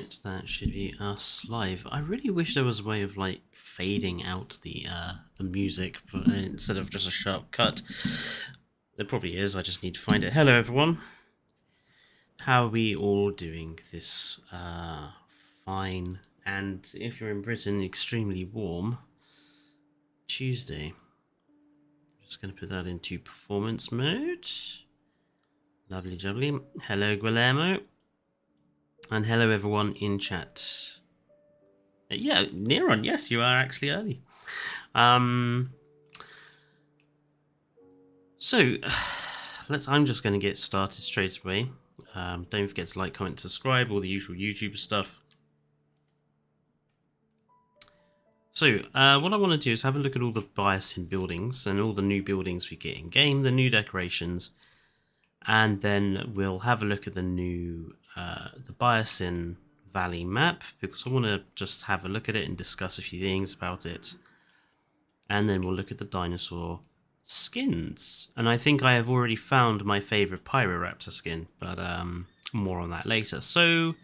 Right, that should be us live. I really wish there was a way of like fading out the music, but instead of just a sharp cut. There probably is. I just need to find it. Hello, everyone. How are we all doing this fine and, if you're in Britain, extremely warm Tuesday? Just going to put that into performance mode. Lovely jubbly. Hello, Guillermo. And hello, everyone in chat. Yeah, Neron, yes, you are actually early. So, I'm just going to get started straight away. Don't forget to like, comment, subscribe, all the usual YouTube stuff. So, what I want to do is have a look at all the BIOSYN buildings and all the new buildings we get in game, the new decorations, and then we'll have a look at the new the BIOSYN Valley map, because I want to just have a look at it and discuss a few things about it. And then we'll look at the Dinosaur Skins. And I think I have already found my favourite Pyroraptor skin, but more on that later. So,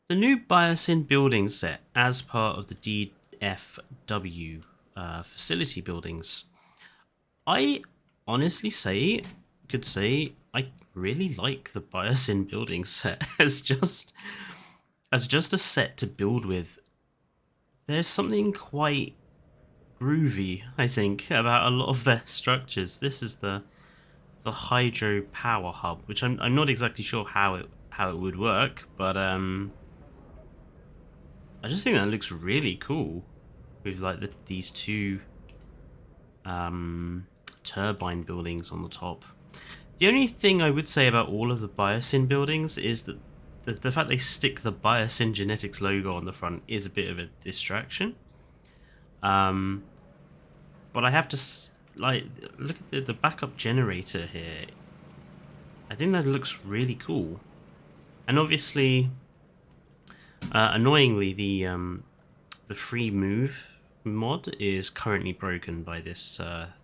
the new BIOSYN building set as part of the DFW facility buildings. I honestly could say I really like the BIOSYN building set as just a set to build with. There's something quite groovy, I think, about a lot of their structures. This is the hydro power hub, which I'm not exactly sure how it would work, but I just think that looks really cool with like these two turbine buildings on the top. The only thing I would say about all of the BIOSYN buildings is that the fact they stick the BIOSYN Genetics logo on the front is a bit of a distraction. But I have to like look at the backup generator here. I think that looks really cool, and obviously, annoyingly, the free move mod is currently broken by this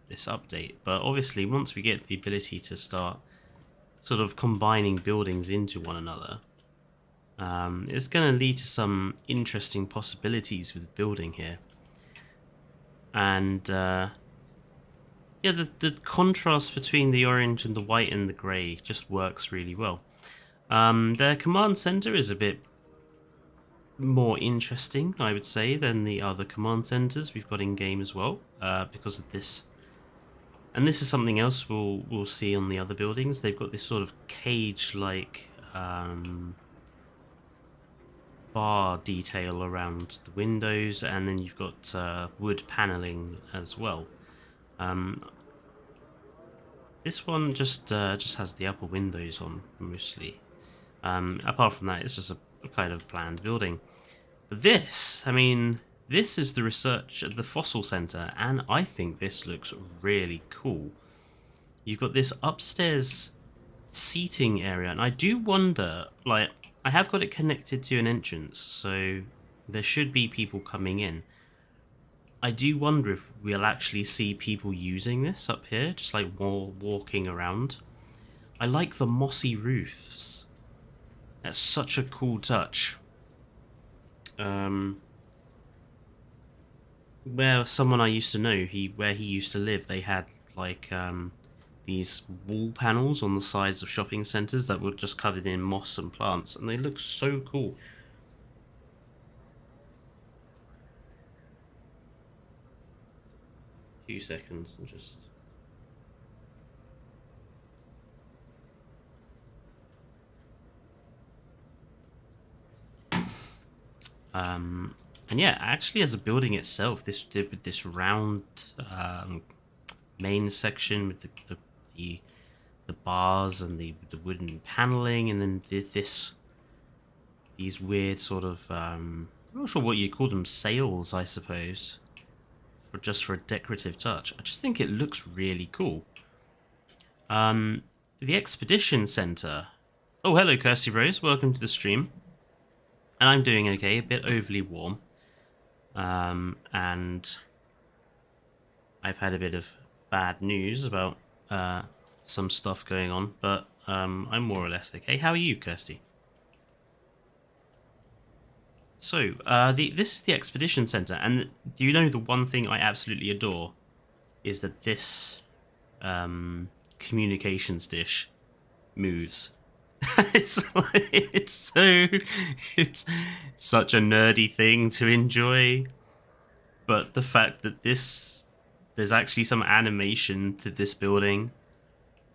this update. But obviously, once we get the ability to start sort of combining buildings into one another, it's going to lead to some interesting possibilities with building here. And yeah, the contrast between the orange and the white and the grey just works really well. Their command center is a bit more interesting, I would say, than the other command centers we've got in game as well, because of this. And this is something else we'll see on the other buildings. They've got this sort of cage-like bar detail around the windows, and then you've got wood paneling as well. This one just has the upper windows on mostly. Apart from that, it's just a kind of planned building. But this, I mean, this is the research at the Fossil Center, and I think this looks really cool. You've got this upstairs seating area, and I do wonder, like, I have got it connected to an entrance, so there should be people coming in. I do wonder if we'll actually see people using this up here, just like walking around. I like the mossy roofs. That's such a cool touch. Where someone I used to know, where he used to live, they had like these wall panels on the sides of shopping centres that were just covered in moss and plants, and they look so cool. Few seconds, and just and yeah, actually, as a building itself, this round main section with the bars and the wooden paneling, and then these weird sort of I'm not sure what you call them, sails, I suppose, just for a decorative touch. I just think it looks really cool. The Expedition Center. Oh, hello, Kirsty Rose. Welcome to the stream. And I'm doing okay, a bit overly warm. And I've had a bit of bad news about some stuff going on, but I'm more or less okay. How are you, Kirsty? So, this is the Expedition Center, and do you know the one thing I absolutely adore is that this communications dish moves. It's such a nerdy thing to enjoy, but the fact that there's actually some animation to this building,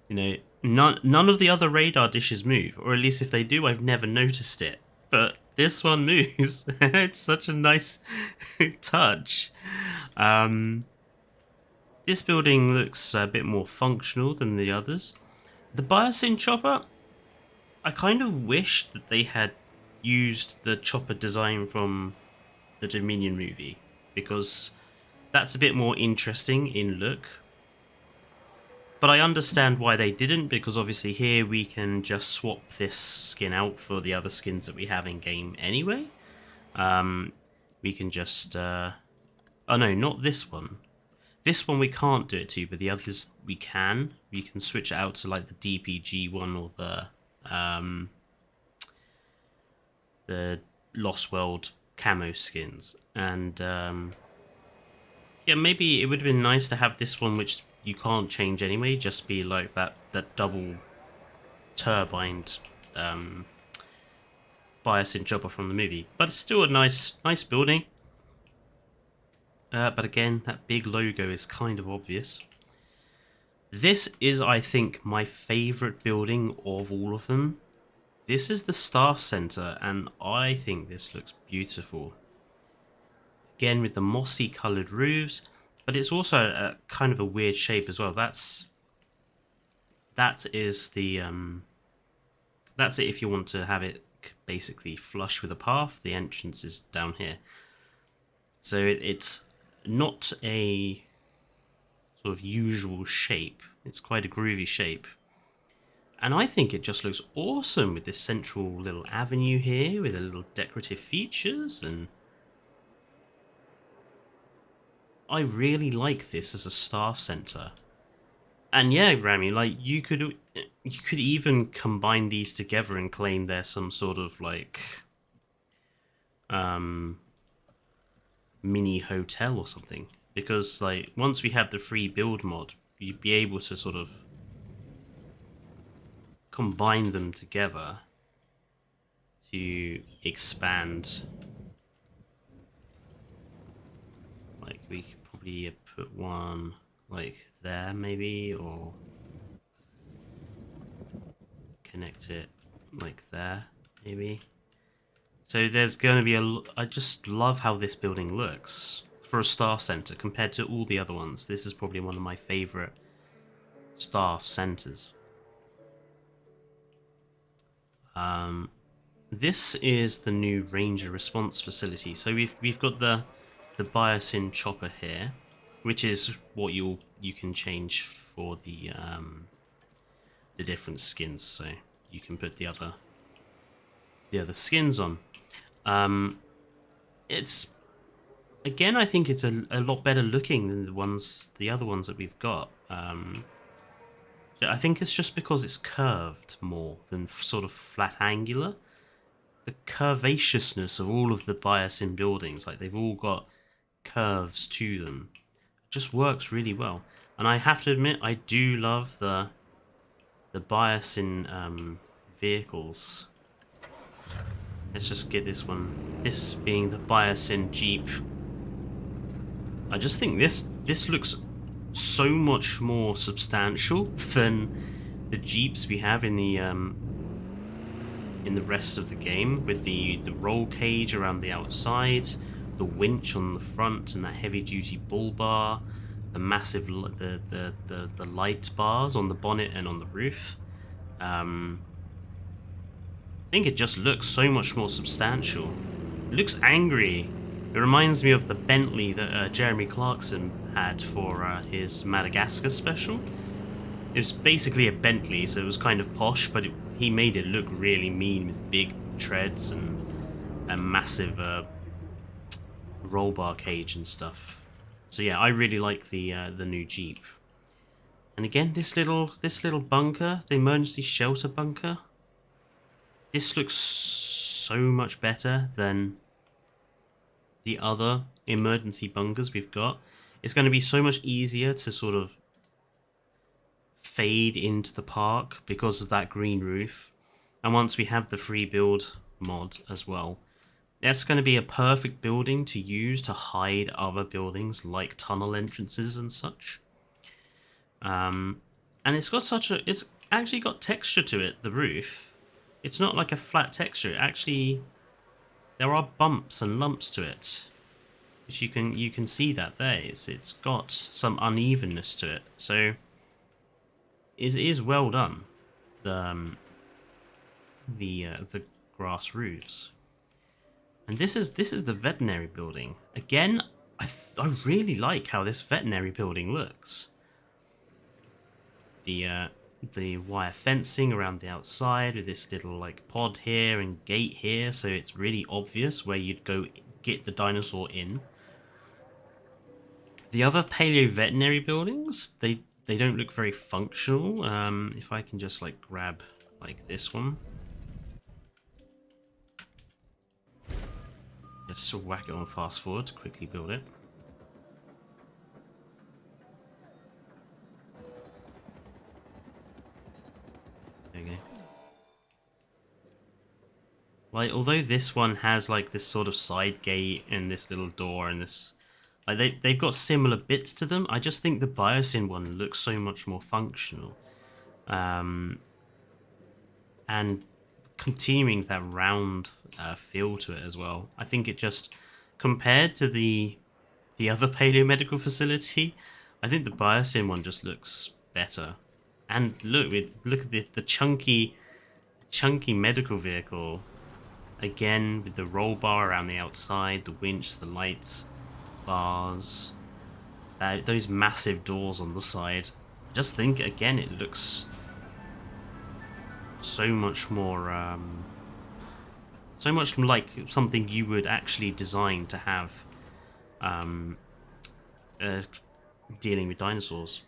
you know, none of the other radar dishes move, or at least if they do, I've never noticed it. But this one moves. It's such a nice touch. This building looks a bit more functional than the others. The BIOSYN chopper, I kind of wish that they had used the chopper design from the Dominion movie, because that's a bit more interesting in look. But I understand why they didn't, because obviously here we can just swap this skin out for the other skins that we have in game anyway. We can just... oh no, not this one. This one we can't do it to, but the others we can. We can switch it out to like the DPG one or the Lost World camo skins. And yeah, maybe it would have been nice to have this one, which you can't change anyway, just be like that double turbined BIOSYN chopper from the movie. But it's still a nice building. But again, that big logo is kind of obvious. This is, I think, my favourite building of all of them. This is the staff centre, and I think this looks beautiful. Again, with the mossy coloured roofs, but it's also a kind of a weird shape as well. That is the that's it if you want to have it basically flush with a path. The entrance is down here, so it's not a sort of usual shape. It's quite a groovy shape, and I think it just looks awesome with this central little avenue here with a little decorative features, and I really like this as a staff center. And yeah, Rami, like you could even combine these together and claim they're some sort of like mini hotel or something, because like once we have the free build mod, you'd be able to sort of combine them together to expand. Like we could probably put one like there maybe, or connect it like there maybe. So there's going to be I just love how this building looks for a staff center compared to all the other ones. This is probably one of my favorite staff centers. This is the new Ranger Response Facility. So we've got the BIOSYN chopper here, which is what you can change for the different skins. So you can put the other skins on. It's again, I think it's a lot better looking than the other ones that we've got. I think it's just because it's curved more than sort of flat angular. The curvaceousness of all of the BIOSYN buildings, like they've all got curves to them, just works really well. And I have to admit, I do love the BIOSYN vehicles. Let's just get this one. This being the BIOSYN Jeep. I just think this looks so much more substantial than the Jeeps we have in the rest of the game, with the roll cage around the outside, the winch on the front, and that heavy-duty bull bar, the massive the light bars on the bonnet and on the roof. I think it just looks so much more substantial. It looks angry. It reminds me of the Bentley that Jeremy Clarkson had for his Madagascar special. It was basically a Bentley, so it was kind of posh, but he made it look really mean with big treads and a massive roll bar cage and stuff. So yeah, I really like the new Jeep. And again, this little bunker, the emergency shelter bunker. This looks so much better than the other emergency bunkers we've got, it's going to be so much easier to sort of fade into the park because of that green roof. And once we have the free build mod as well, that's going to be a perfect building to use to hide other buildings like tunnel entrances and such. And it's got it's actually got texture to it, the roof. It's not like a flat texture. Actually, there are bumps and lumps to it, which you can see that there. It's got some unevenness to it. So it is well done. The grass roofs. And this is the veterinary building. Again, I really like how this veterinary building looks. The wire fencing around the outside with this little like pod here and gate here, so it's really obvious where you'd go get the dinosaur in. The other paleo veterinary buildings, they don't look very functional. If I can just like grab like this one. Just whack it on fast forward to quickly build it. There we go. Like, although this one has like this sort of side gate and this little door and this, like they've got similar bits to them. I just think the BIOSYN one looks so much more functional, and continuing that round feel to it as well. I think it just, compared to the other paleo medical facility, I think the BIOSYN one just looks better. And look at the chunky medical vehicle. Again, with the roll bar around the outside, the winch, the lights, bars, those massive doors on the side. Just think, again, it looks so much more, so much like something you would actually design to have dealing with dinosaurs.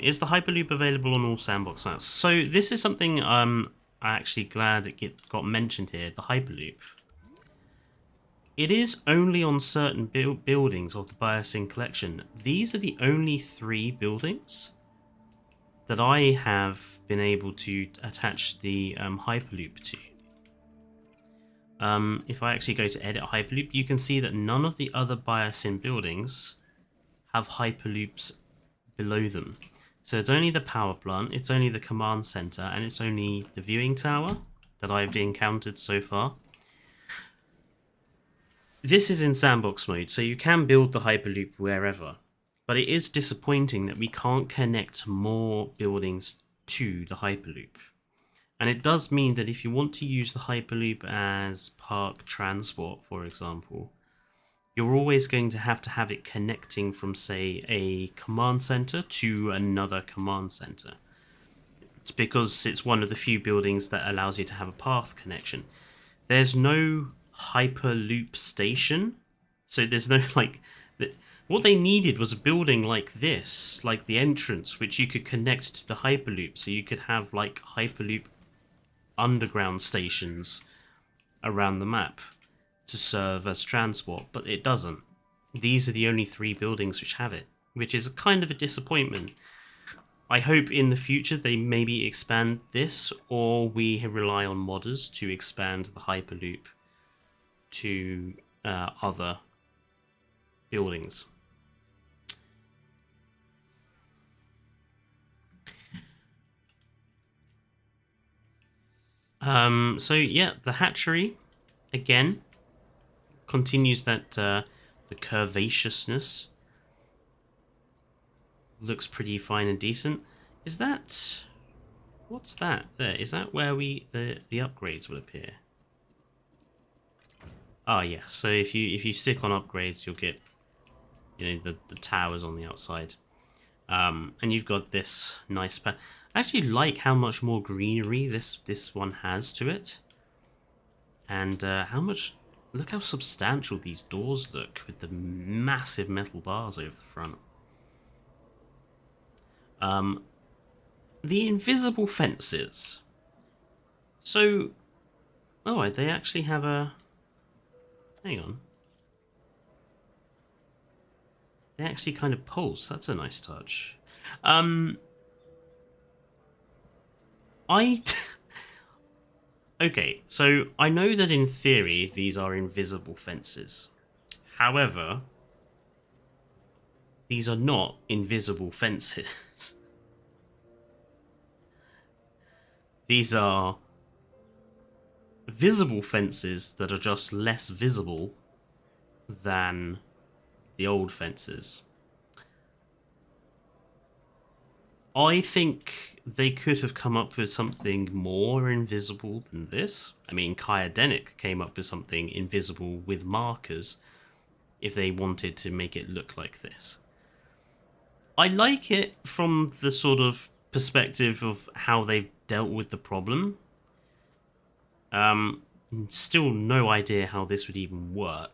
Is the Hyperloop available on all sandbox maps? So this is something I'm actually glad it got mentioned here, the Hyperloop. It is only on certain buildings of the BIOSYN collection. These are the only 3 buildings that I have been able to attach the Hyperloop to. If I actually go to edit Hyperloop, you can see that none of the other BIOSYN buildings have Hyperloops below them. So it's only the power plant, it's only the command center, and it's only the viewing tower that I've encountered so far. This is in sandbox mode, so you can build the Hyperloop wherever. But it is disappointing that we can't connect more buildings to the Hyperloop. And it does mean that if you want to use the Hyperloop as park transport, for example, you're always going to have it connecting from, say, a command center to another command center. It's because it's one of the few buildings that allows you to have a path connection. There's no Hyperloop station, so there's no, like, what they needed was a building like this, like the entrance, which you could connect to the Hyperloop, so you could have, like, Hyperloop underground stations around the map to serve as transport, but it doesn't. These are the only 3 buildings which have it, which is kind of a disappointment. I hope in the future they maybe expand this, or we rely on modders to expand the Hyperloop to other buildings. So yeah, the hatchery, again, continues that the curvaceousness. Looks pretty fine and decent. Is that, what's that there? Is that where the upgrades will appear? Oh yeah, so if you stick on upgrades, you'll get, you know, the towers on the outside. And you've got this nice I actually like how much more greenery this one has to it. And how much, look how substantial these doors look with the massive metal bars over the front. The invisible fences. So, oh, they actually have a, hang on. They actually kind of pulse. That's a nice touch. I... Okay, so I know that in theory these are invisible fences. However, these are not invisible fences. These are visible fences that are just less visible than the old fences. I think they could have come up with something more invisible than this. I mean, Kyodenic came up with something invisible with markers if they wanted to make it look like this. I like it from the sort of perspective of how they've dealt with the problem. Still no idea how this would even work.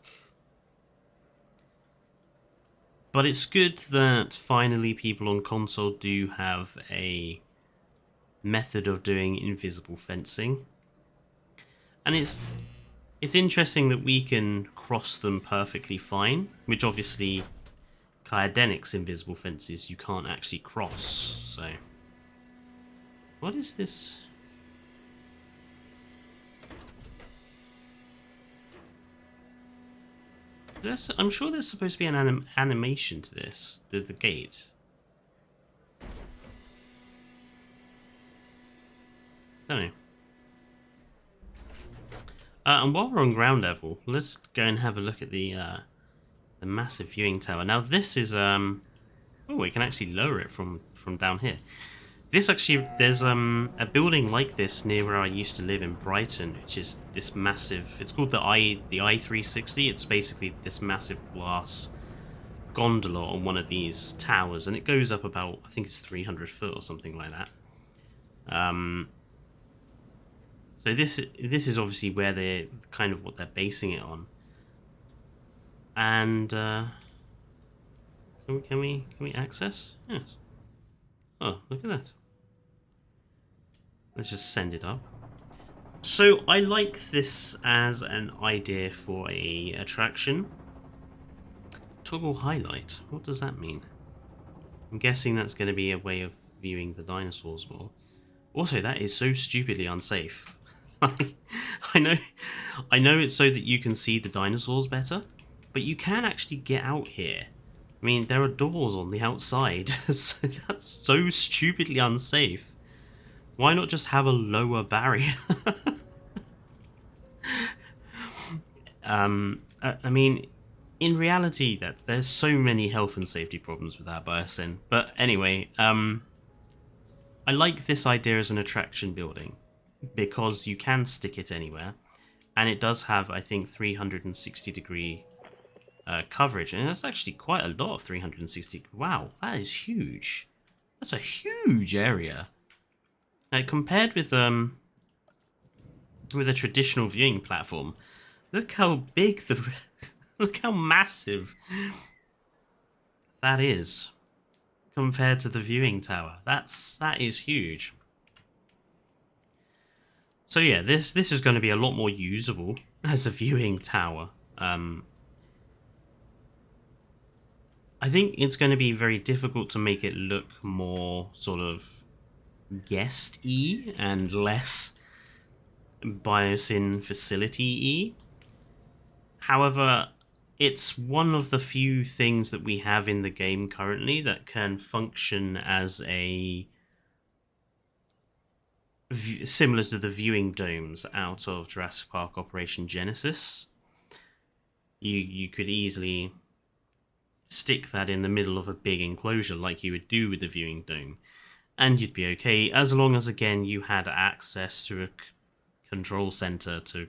But it's good that finally people on console do have a method of doing invisible fencing. And it's interesting that we can cross them perfectly fine, which obviously Kyodenic's invisible fences you can't actually cross, so... What is this? I'm sure there's supposed to be an animation to this, the gate. Don't know. And while we're on ground level, let's go and have a look at the massive viewing tower. Now this is oh, we can actually lower it from down here. This actually, there's a building like this near where I used to live in Brighton, which is this massive. It's called the I360. It's basically this massive glass gondola on one of these towers, and it goes up about, I think it's 300 foot or something like that. So this is obviously where they're kind of what they're basing it on. And can we access? Yes. Oh, look at that. Let's just send it up. So I like this as an idea for a attraction. Toggle highlight. What does that mean? I'm guessing that's going to be a way of viewing the dinosaurs more. Also, that is so stupidly unsafe. I know it's so that you can see the dinosaurs better, but you can actually get out here. I mean, there are doors on the outside, so that's so stupidly unsafe. Why not just have a lower barrier? I mean, in reality, that there's so many health and safety problems with that BIOSYN. But anyway, I like this idea as an attraction building because you can stick it anywhere, and it does have, I think, 360-degree coverage, and that's actually quite a lot of 360. Wow, that is huge. That's a huge area. Now, compared with a traditional viewing platform, look how big the look how massive that is compared to the viewing tower. That is huge. So yeah, this is going to be a lot more usable as a viewing tower. I think it's going to be very difficult to make it look more sort of guest-y and less BIOSYN facility-y. However, it's one of the few things that we have in the game currently that can function as a similar to the viewing domes out of Jurassic Park Operation Genesis. You could easily stick that in the middle of a big enclosure like you would do with the viewing dome, and you'd be okay, as long as, again, you had access to a control center to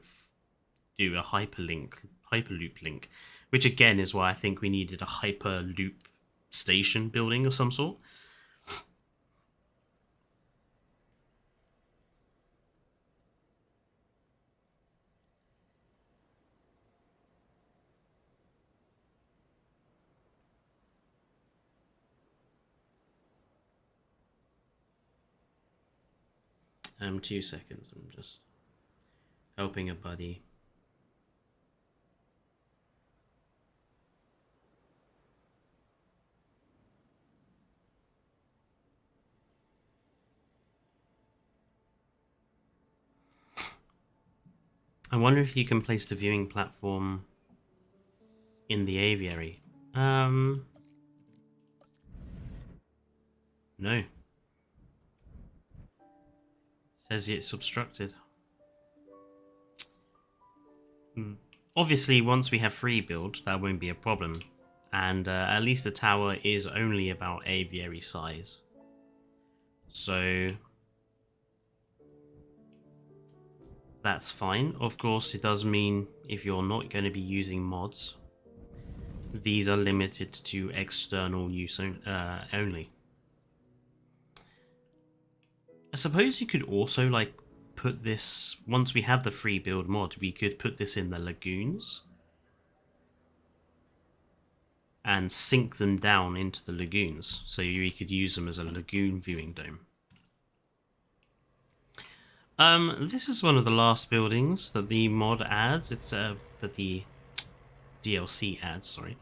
do a Hyperloop link, which again is why I think we needed a Hyperloop station building of some sort. 2 seconds, I'm just helping a buddy. I wonder if you can place the viewing platform in the aviary. No. Says it's obstructed. Obviously, once we have free build, that won't be a problem. And at least the tower is only about aviary size. So that's fine. Of course, it does mean if you're not going to be using mods, these are limited to external use only. I suppose you could also like put this, once we have the free build mod, we could put this in the lagoons and sink them down into the lagoons, so we could use them as a lagoon viewing dome. This is one of the last buildings that the mod adds. It's that the DLC adds, sorry.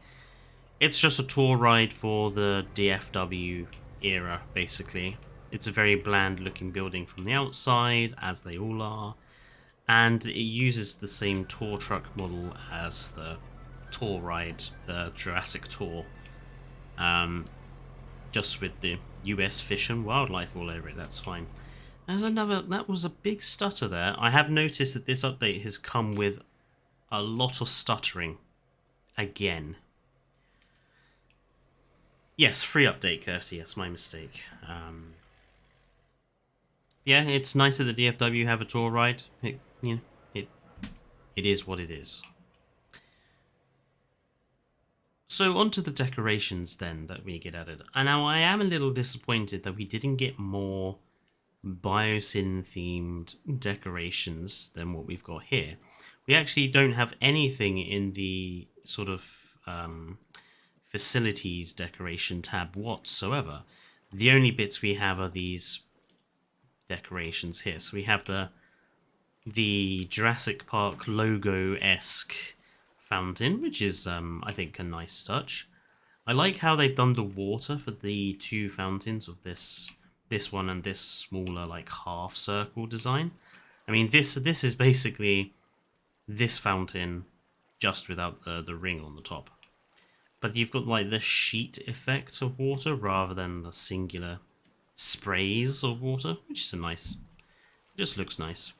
It's just a tour ride for the DFW era, basically. It's a very bland looking building from the outside, as they all are, and it uses the same tour truck model as the tour ride, the Jurassic tour, just with the US fish and wildlife all over it. That's fine. There's another, that was a big stutter there. I have noticed that this update has come with a lot of stuttering again. Yes, free update, Kirsty. Yes, my mistake. Yeah, it's nice that the DFW have a tour ride. It is what it is. So onto the decorations then that we get added. And now I am a little disappointed that we didn't get more BIOSYN themed decorations than what we've got here. We actually don't have anything in the sort of facilities decoration tab whatsoever. The only bits we have are these decorations here. So we have the Jurassic Park logo-esque fountain, which is I think a nice touch. I like how they've done the water for the two fountains of this one and this smaller like half circle design. I mean this is basically this fountain just without the ring on the top. But you've got like the sheet effect of water rather than the singular sprays of water, which is a nice, just looks nice.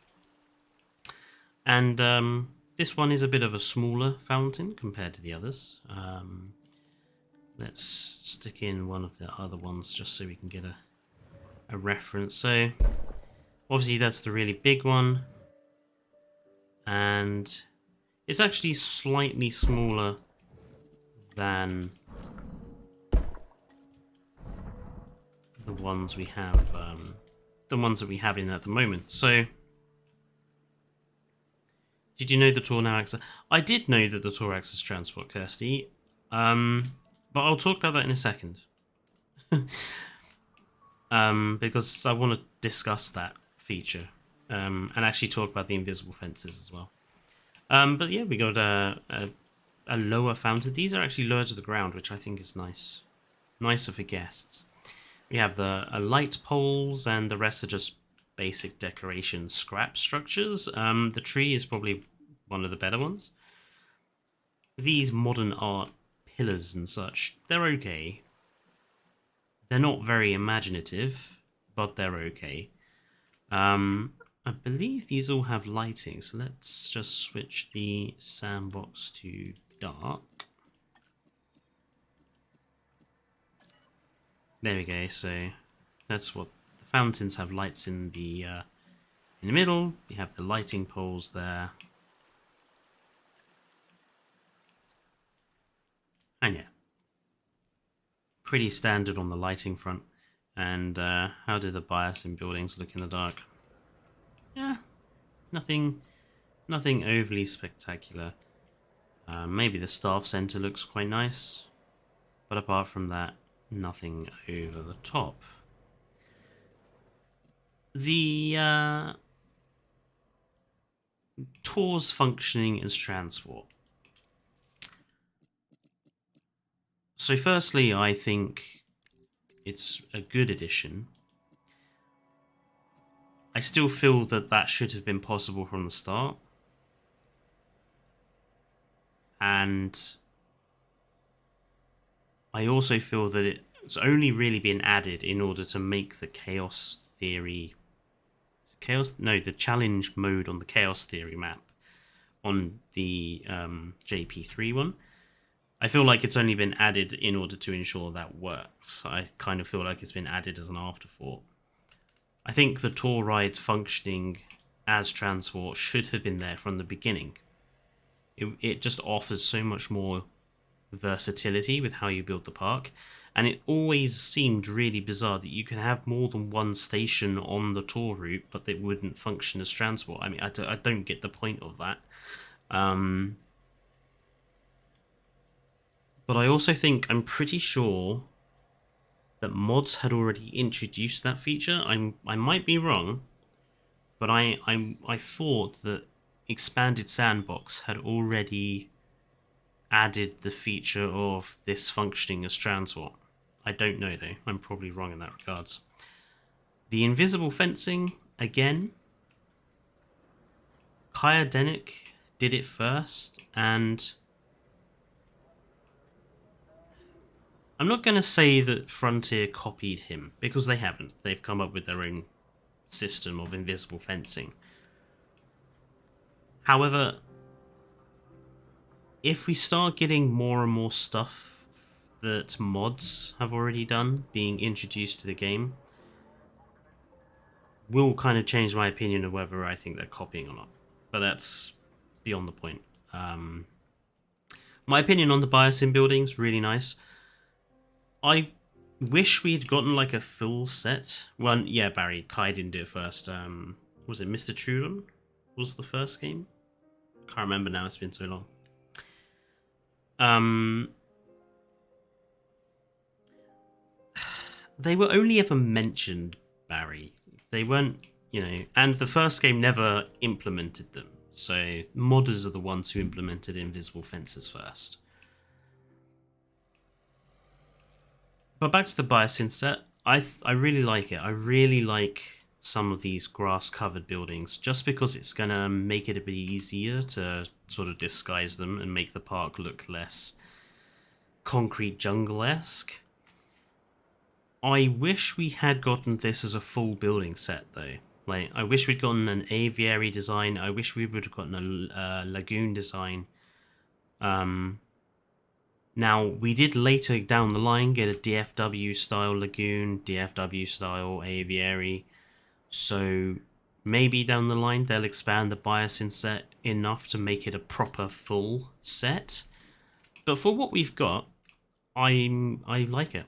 And this one is a bit of a smaller fountain compared to the others. Let's stick in one of the other ones just so we can get a reference. So obviously that's the really big one, and it's actually slightly smaller than the ones we have, the ones that we have in at the moment. So did you know the tour now access? I did know that the tour access transport, Kirsty, but I'll talk about that in a second. Because I want to discuss that feature and actually talk about the invisible fences as well. But yeah, we got a lower fountain. These are actually lower to the ground, which I think is nice, nicer for guests. We have the light poles, and the rest are just basic decoration scrap structures. The tree is probably one of the better ones. These modern art pillars and such, they're okay. They're not very imaginative, but they're okay. I believe these all have lighting, so let's just switch the sandbox to dark. There we go, so that's what the fountains have, lights in the middle. You have the lighting poles there. And yeah, pretty standard on the lighting front. And how do the BIOSYN buildings look in the dark? Yeah, nothing overly spectacular. Maybe the staff center looks quite nice, but apart from that, nothing over the top. The tours functioning as transport. So firstly, I think it's a good addition. I still feel that that should have been possible from the start. And I also feel that it's only really been added in order to make the chaos theory... the challenge mode on the chaos theory map on the JP3 one. I feel like it's only been added in order to ensure that works. I kind of feel like it's been added as an afterthought. I think the tour rides functioning as transport should have been there from the beginning. It just offers so much more versatility with how you build the park, and it always seemed really bizarre that you could have more than one station on the tour route, but they wouldn't function as transport. I mean, I don't get the point of that. But I also think, I'm pretty sure that mods had already introduced that feature. I might be wrong, but I thought that Expanded Sandbox had already added the feature of this functioning as transport. I don't know though. I'm probably wrong in that regards. The invisible fencing, again, Kaya Denick did it first, and I'm not going to say that Frontier copied him, because they haven't. They've come up with their own system of invisible fencing. However, if we start getting more and more stuff that mods have already done being introduced to the game, will kind of change my opinion of whether I think they're copying or not. But that's beyond the point. My opinion on the BIOSYN building's really nice. I wish we'd gotten like a full set. Well, yeah, Barry, Kai didn't do it first. Was it Mr. Trudon? Was the first game? Can't remember now, it's been so long. They were only ever mentioned, Barry. They weren't, and the first game never implemented them. So modders are the ones who implemented invisible fences first. But back to the BIOSYN set, I really like it. I really like some of these grass-covered buildings, just because it's going to make it a bit easier to sort of disguise them and make the park look less concrete jungle-esque. I wish we had gotten this as a full building set, though. Like, I wish we'd gotten an aviary design. I wish we would have gotten a lagoon design. Now, we did later down the line get a DFW-style lagoon, DFW-style aviary. So maybe down the line they'll expand the BIOSYN set enough to make it a proper full set. But for what we've got, I like it.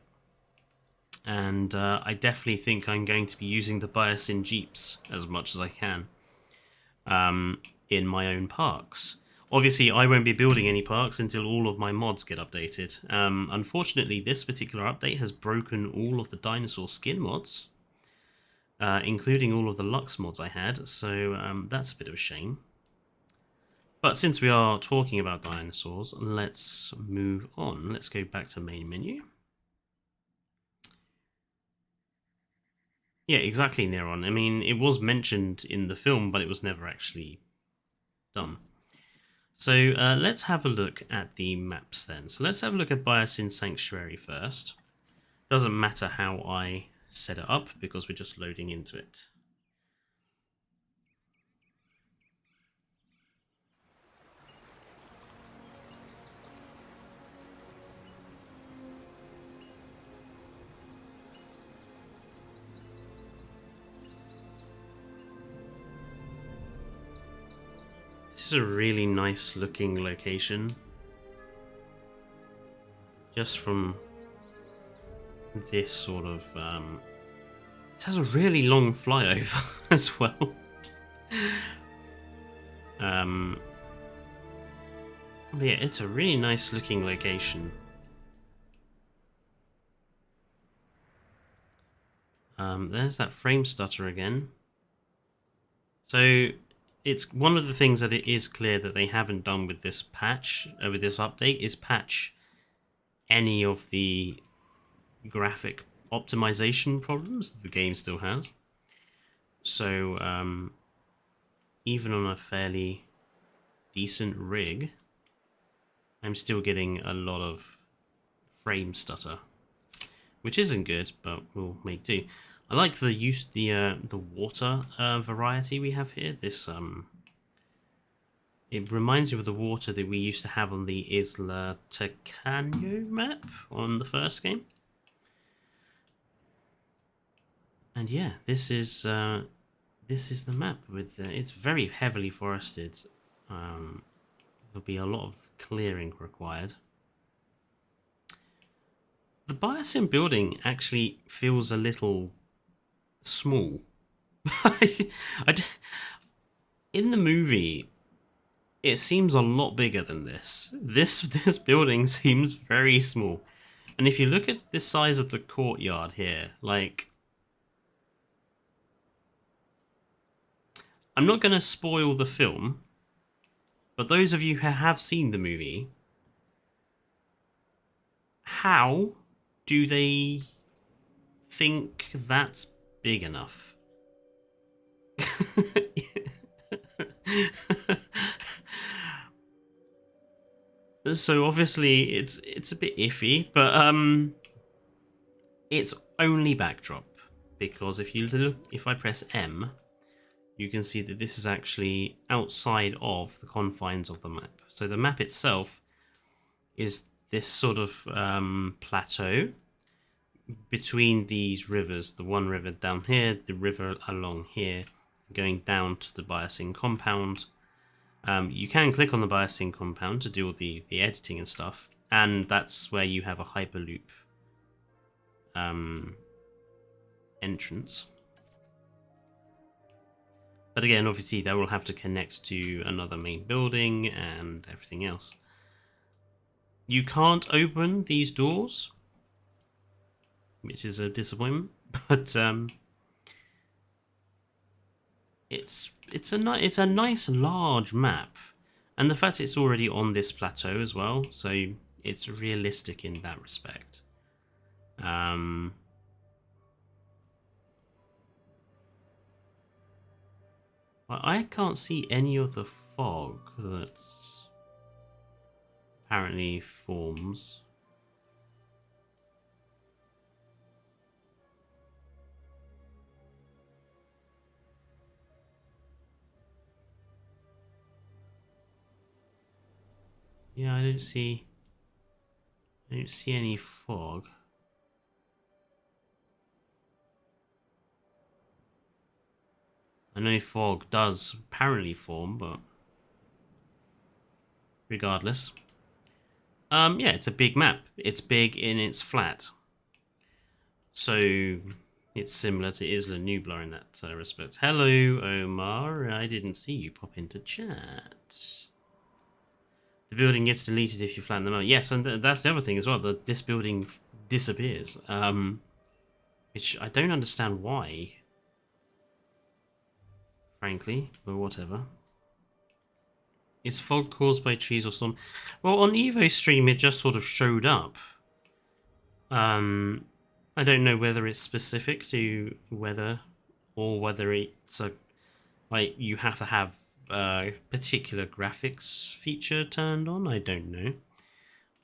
And I definitely think I'm going to be using the BIOSYN Jeeps as much as I can in my own parks. Obviously, I won't be building any parks until all of my mods get updated. Unfortunately, this particular update has broken all of the Dinosaur Skin mods, including all of the Lux mods I had, so that's a bit of a shame. But since we are talking about dinosaurs, let's move on. Let's go back to main menu. Yeah, exactly, Neron. I mean, it was mentioned in the film, but it was never actually done. So let's have a look at the maps then. So let's have a look at BIOSYN Sanctuary first. Doesn't matter how I set it up because we're just loading into it. This is a really nice looking location. Just from this sort of... it has a really long flyover as well. But yeah, it's a really nice looking location. There's that frame stutter again. So it's one of the things that it is clear that they haven't done with this patch, with this update, is patch any of the graphic optimization problems that the game still has. So even on a fairly decent rig, I'm still getting a lot of frame stutter, which isn't good, but we'll make do. I like the water variety we have here. This it reminds me of the water that we used to have on the Isla Tacaño map on the first game. And yeah, this is the map with it's very heavily forested. There'll be a lot of clearing required. The BIOSYN building actually feels a little small. In the movie, it seems a lot bigger than this. This building seems very small. And if you look at the size of the courtyard here, like, I'm not going to spoil the film, but those of you who have seen the movie, how do they think that's big enough? So obviously it's a bit iffy, but it's only backdrop, because if I press M, you can see that this is actually outside of the confines of the map. So the map itself is this sort of plateau between these rivers, the one river down here, the river along here, going down to the BIOSYN compound. You can click on the BIOSYN compound to do all the editing and stuff, and that's where you have a Hyperloop entrance. But again, obviously, that will have to connect to another main building and everything else. You can't open these doors, which is a disappointment, but it's a nice large map, and the fact it's already on this plateau as well, so it's realistic in that respect. I can't see any of the fog that's apparently forms. Yeah, I don't see any fog. I know fog does apparently form, but regardless. Yeah, it's a big map. It's big and it's flat. So it's similar to Isla Nublar in that respect. Hello, Omar. I didn't see you pop into chat. The building gets deleted if you flatten them out. Yes, and that's the other thing as well. That this building disappears. Which I don't understand why. Frankly, but whatever. Is fog caused by trees or storm? Well, on Evo's stream, it just sort of showed up. I don't know whether it's specific to weather or whether it's like you have to have a particular graphics feature turned on. I don't know.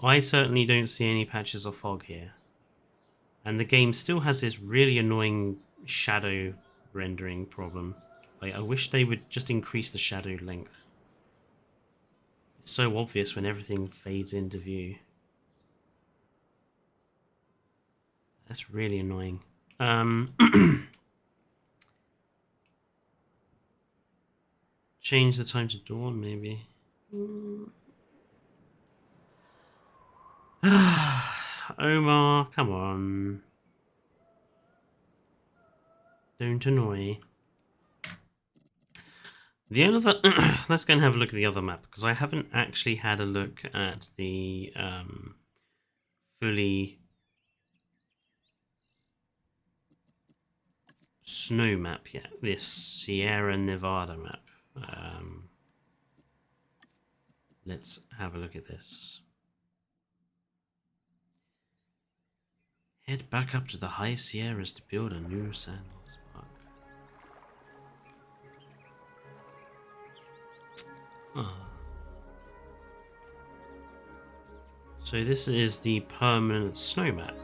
I certainly don't see any patches of fog here. And the game still has this really annoying shadow rendering problem. Like, I wish they would just increase the shadow length. It's so obvious when everything fades into view. That's really annoying. Change the time to dawn, maybe. Omar, come on. Don't annoy. The other, let's go and have a look at the other map, because I haven't actually had a look at the fully snow map yet. This Sierra Nevada map. Let's have a look at this. Head back up to the high Sierras to build a new sandbox park. Oh. So this is the permanent snow map.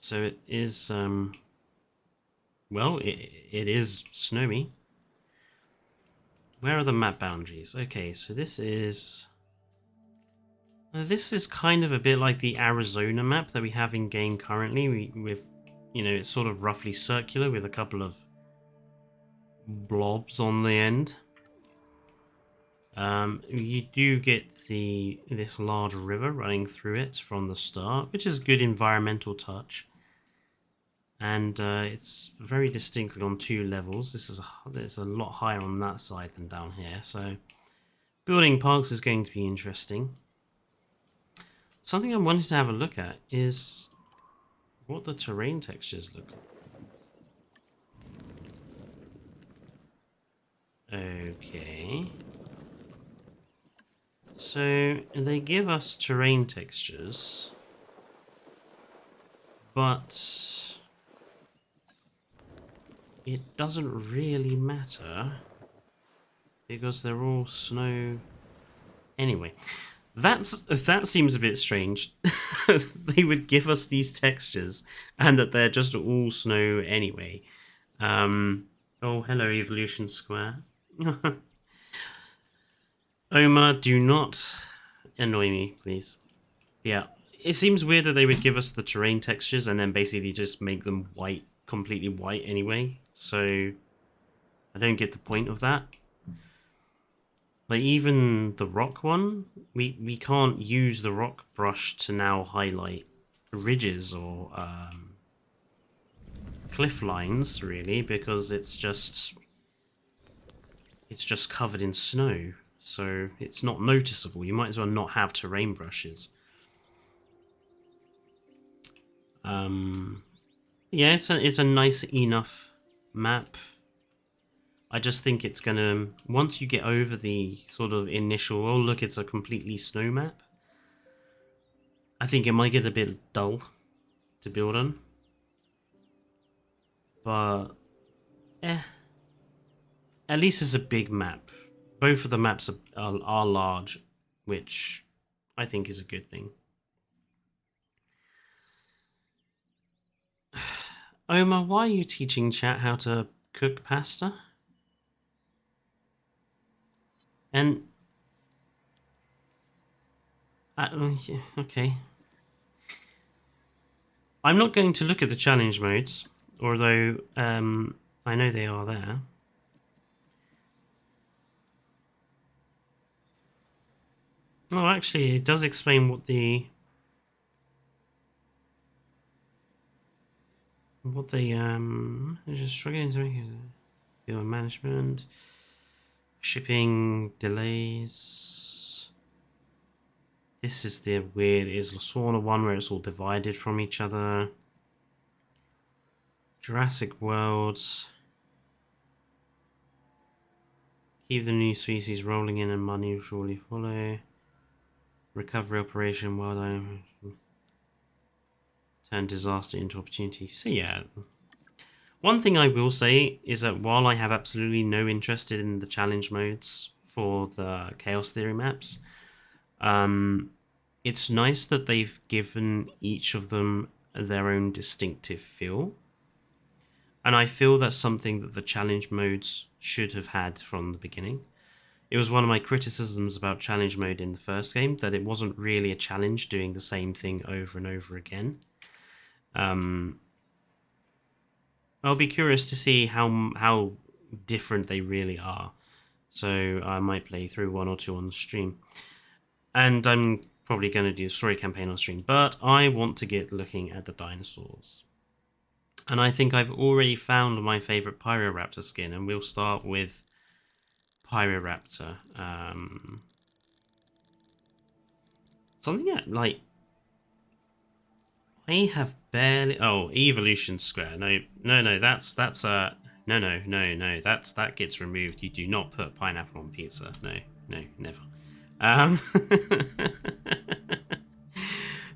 So it is, well, it is snowy. Where are the map boundaries? Okay, so this is kind of a bit like the Arizona map that we have in game currently. With, you know, it's sort of roughly circular with a couple of blobs on the end. You do get this large river running through it from the start, which is a good environmental touch. And it's very distinctly on 2 levels. It's a lot higher on that side than down here. So building parks is going to be interesting. Something I wanted to have a look at is what the terrain textures look like. Okay. So they give us terrain textures, but it doesn't really matter because they're all snow anyway. That seems a bit strange. They would give us these textures and that they're just all snow anyway. Oh, hello, Evolution Square. Omar, do not annoy me, please. Yeah, it seems weird that they would give us the terrain textures and then basically just make them white, completely white anyway. So I don't get the point of that. Like, even the rock one, we can't use the rock brush to now highlight ridges or cliff lines, really, because it's just covered in snow, so it's not noticeable. You might as well not have terrain brushes. Yeah, it's a nice enough map. I just think it's gonna, once you get over the sort of initial, oh look, it's a completely snow map, I think it might get a bit dull to build on. But, at least it's a big map. Both of the maps are large, which I think is a good thing. Omar, why are you teaching chat how to cook pasta? And okay, I'm not going to look at the challenge modes, although I know they are there. Oh, actually, it does explain what the just struggling to make it. Management, shipping delays. This is the weird Isla one where it's all divided from each other. Jurassic Worlds. Keep the new species rolling in and money will surely follow. Recovery operation, well done. Turn disaster into opportunity. So yeah. One thing I will say is that while I have absolutely no interest in the challenge modes for the Chaos Theory maps, it's nice that they've given each of them their own distinctive feel. And I feel that's something that the challenge modes should have had from the beginning. It was one of my criticisms about challenge mode in the first game, that it wasn't really a challenge doing the same thing over and over again. I'll be curious to see how different they really are. So I might play through 1 or 2 on the stream. And I'm probably going to do a story campaign on stream, but I want to get looking at the dinosaurs. And I think I've already found my favourite Pyroraptor skin, and we'll start with Pyroraptor. Something that, like, I have barely... Oh, Evolution Square. No, that gets removed. You do not put pineapple on pizza. No, never.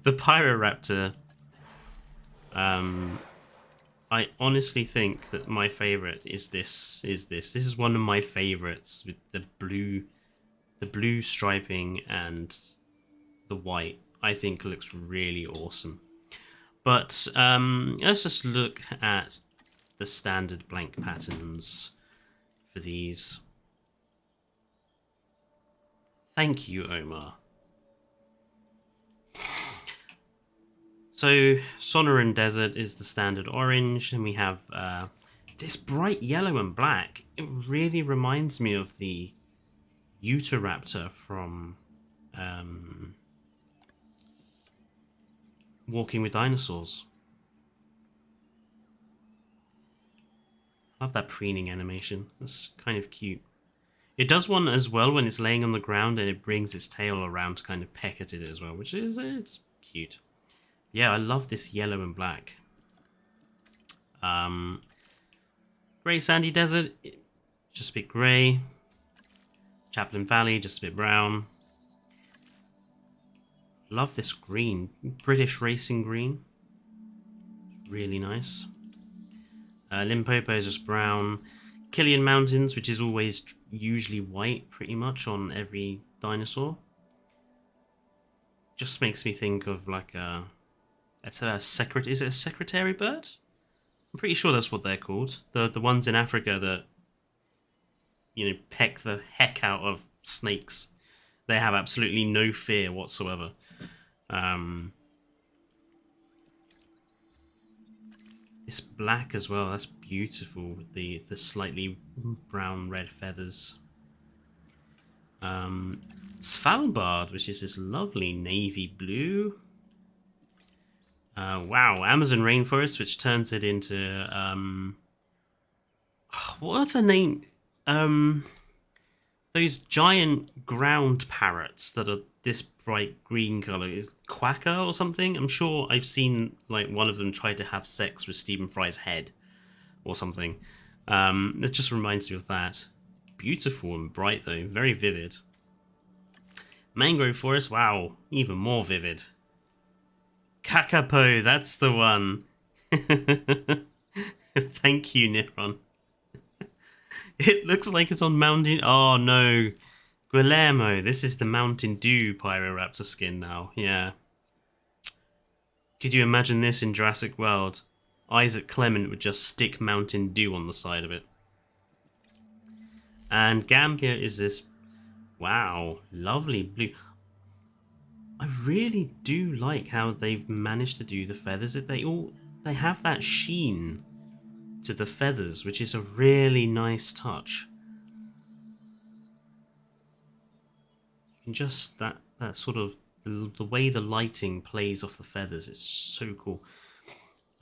The Pyroraptor, I honestly think that my favorite is this. This is one of my favorites with the blue striping and the white. I think looks really awesome. But let's just look at the standard blank patterns for these. Thank you, Omar. So, Sonoran Desert is the standard orange, and we have this bright yellow and black. It really reminds me of the Utahraptor from Walking with Dinosaurs. I love that preening animation. That's kind of cute. It does one as well when it's laying on the ground and it brings its tail around to kind of peck at it as well, which is it's cute. Yeah, I love this yellow and black. Grey Sandy Desert, just a bit grey. Chaplin Valley, just a bit brown. Love this green, British racing green. Really nice. Limpopo is just brown. Killian Mountains, which is always usually white, pretty much on every dinosaur. Just makes me think of like a is it a secretary bird? I'm pretty sure that's what they're called. The ones in Africa that, you know, peck the heck out of snakes. They have absolutely no fear whatsoever. This black as well, that's beautiful with the slightly brown red feathers. Svalbard, which is this lovely navy blue. Wow, Amazon rainforest, which turns it into what are the name? Those giant ground parrots that are this bright green color is quacker or something. I'm sure I've seen like one of them try to have sex with Stephen Fry's head or something. It just reminds me of that. Beautiful and bright though, very vivid. Mangrove forest, wow, even more vivid. Kakapo, that's the one. Thank you, Niron. It looks like it's on Mountain... Oh, no. Guillermo, this is the Mountain Dew Pyroraptor skin now. Yeah. Could you imagine this in Jurassic World? Isaac Clement would just stick Mountain Dew on the side of it. And Gambia is this... Wow, lovely blue... I really do like how they've managed to do the feathers. They have that sheen to the feathers, which is a really nice touch. You can just that sort of the way the lighting plays off the feathers. It's so cool.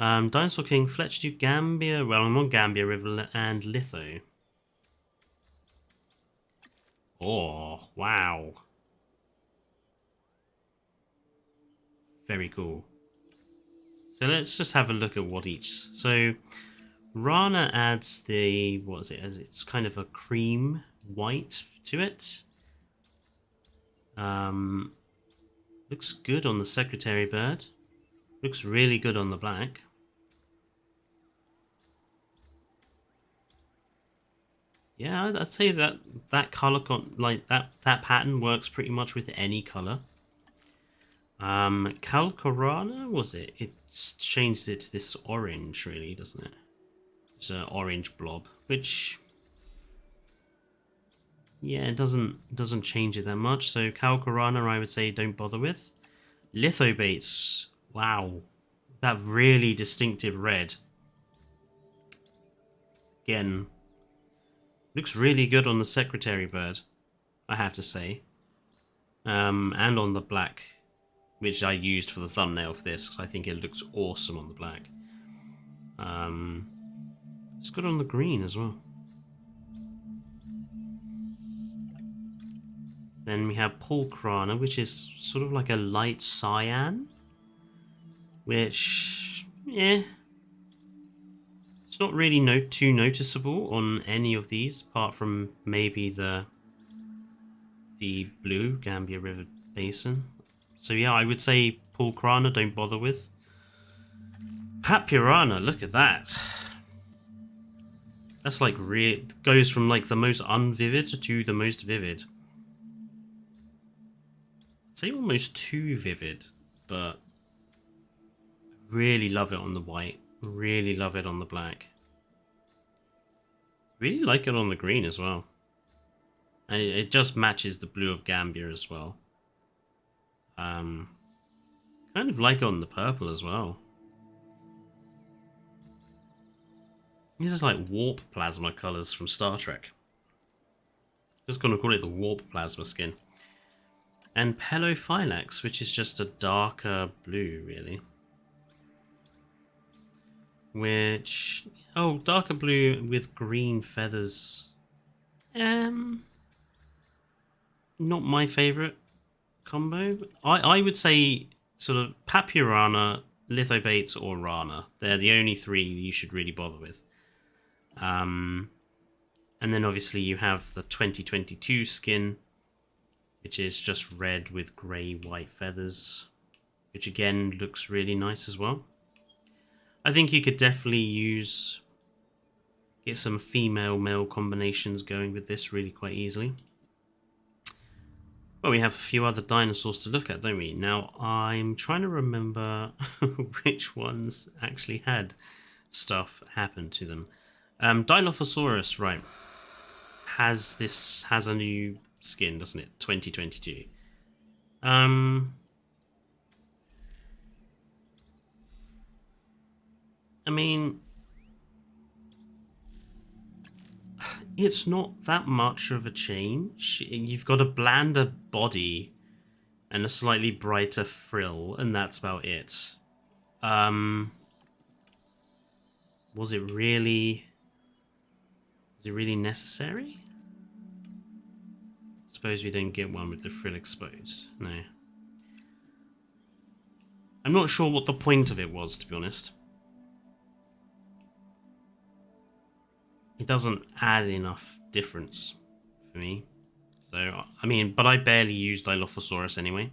Dinosaur King, Fletcher, Gambia. Well, I'm on Gambia River and Litho. Oh wow. Very cool. So let's just have a look at what each... So Rana adds the... What is it? It's kind of a cream white to it. Looks good on the secretary bird. Looks really good on the black. Yeah, I'd say that color, like that pattern works pretty much with any color. Calcarana, was it? It's changed it to this orange, really, doesn't it? It's an orange blob, which, yeah, it doesn't change it that much. So Calcarana, I would say, don't bother with. Lithobates, wow, that really distinctive red. Again, looks really good on the secretary bird, I have to say, and on the black, which I used for the thumbnail for this, because I think it looks awesome on the black. It's good on the green as well. Then we have Pulcrana, which is sort of like a light cyan, which, yeah, it's not really too noticeable on any of these, apart from maybe the blue Gambia River Basin. So yeah, I would say Pulcrana, don't bother with. Papyrana, look at that. That's like goes from like the most unvivid to the most vivid. I'd say almost too vivid, but really love it on the white. Really love it on the black. Really like it on the green as well. And it just matches the blue of Gambia as well. Kind of like it on the purple as well. These is like warp plasma colours from Star Trek. Just gonna call it the warp plasma skin. And Pelophylax, which is just a darker blue, really. Which, oh, darker blue with green feathers. Not my favourite combo. I would say sort of Papyrana, Lithobates, or Rana. They're the only three you should really bother with. And then obviously you have the 2022 skin, which is just red with grey white feathers, which again looks really nice as well. I think you could definitely get some female-male combinations going with this really quite easily. Well, we have a few other dinosaurs to look at, don't we? Now, I'm trying to remember which ones actually had stuff happen to them. Dilophosaurus, right, has a new skin, doesn't it? 2022. I mean, it's not that much of a change. You've got a blander body and a slightly brighter frill, and that's about it. Was it really necessary? Suppose we don't get one with the frill exposed. No. I'm not sure what the point of it was, to be honest. It doesn't add enough difference for me. So, I mean, but I barely use Dilophosaurus anyway.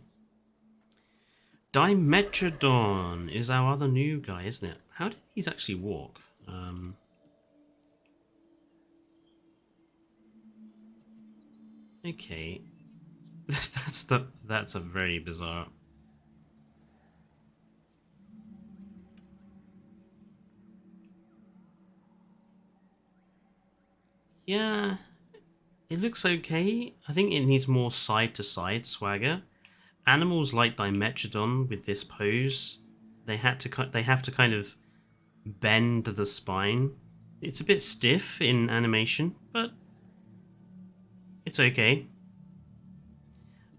Dimetrodon is our other new guy, isn't it? How did these actually walk? Okay. That's a very bizarre. Yeah, it looks okay. I think it needs more side-to-side swagger. Animals like Dimetrodon with this pose, they have to kind of bend the spine. It's a bit stiff in animation, but it's okay.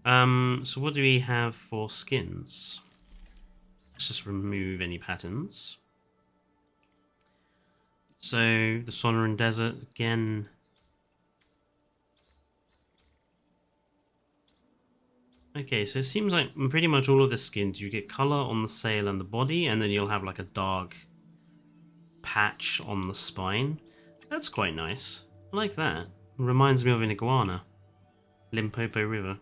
So what do we have for skins? Let's just remove any patterns. So the Sonoran Desert again. Okay, so it seems like pretty much all of the skins, you get colour on the sail and the body, and then you'll have like a dark patch on the spine. That's quite nice. I like that. It reminds me of an iguana. Limpopo River.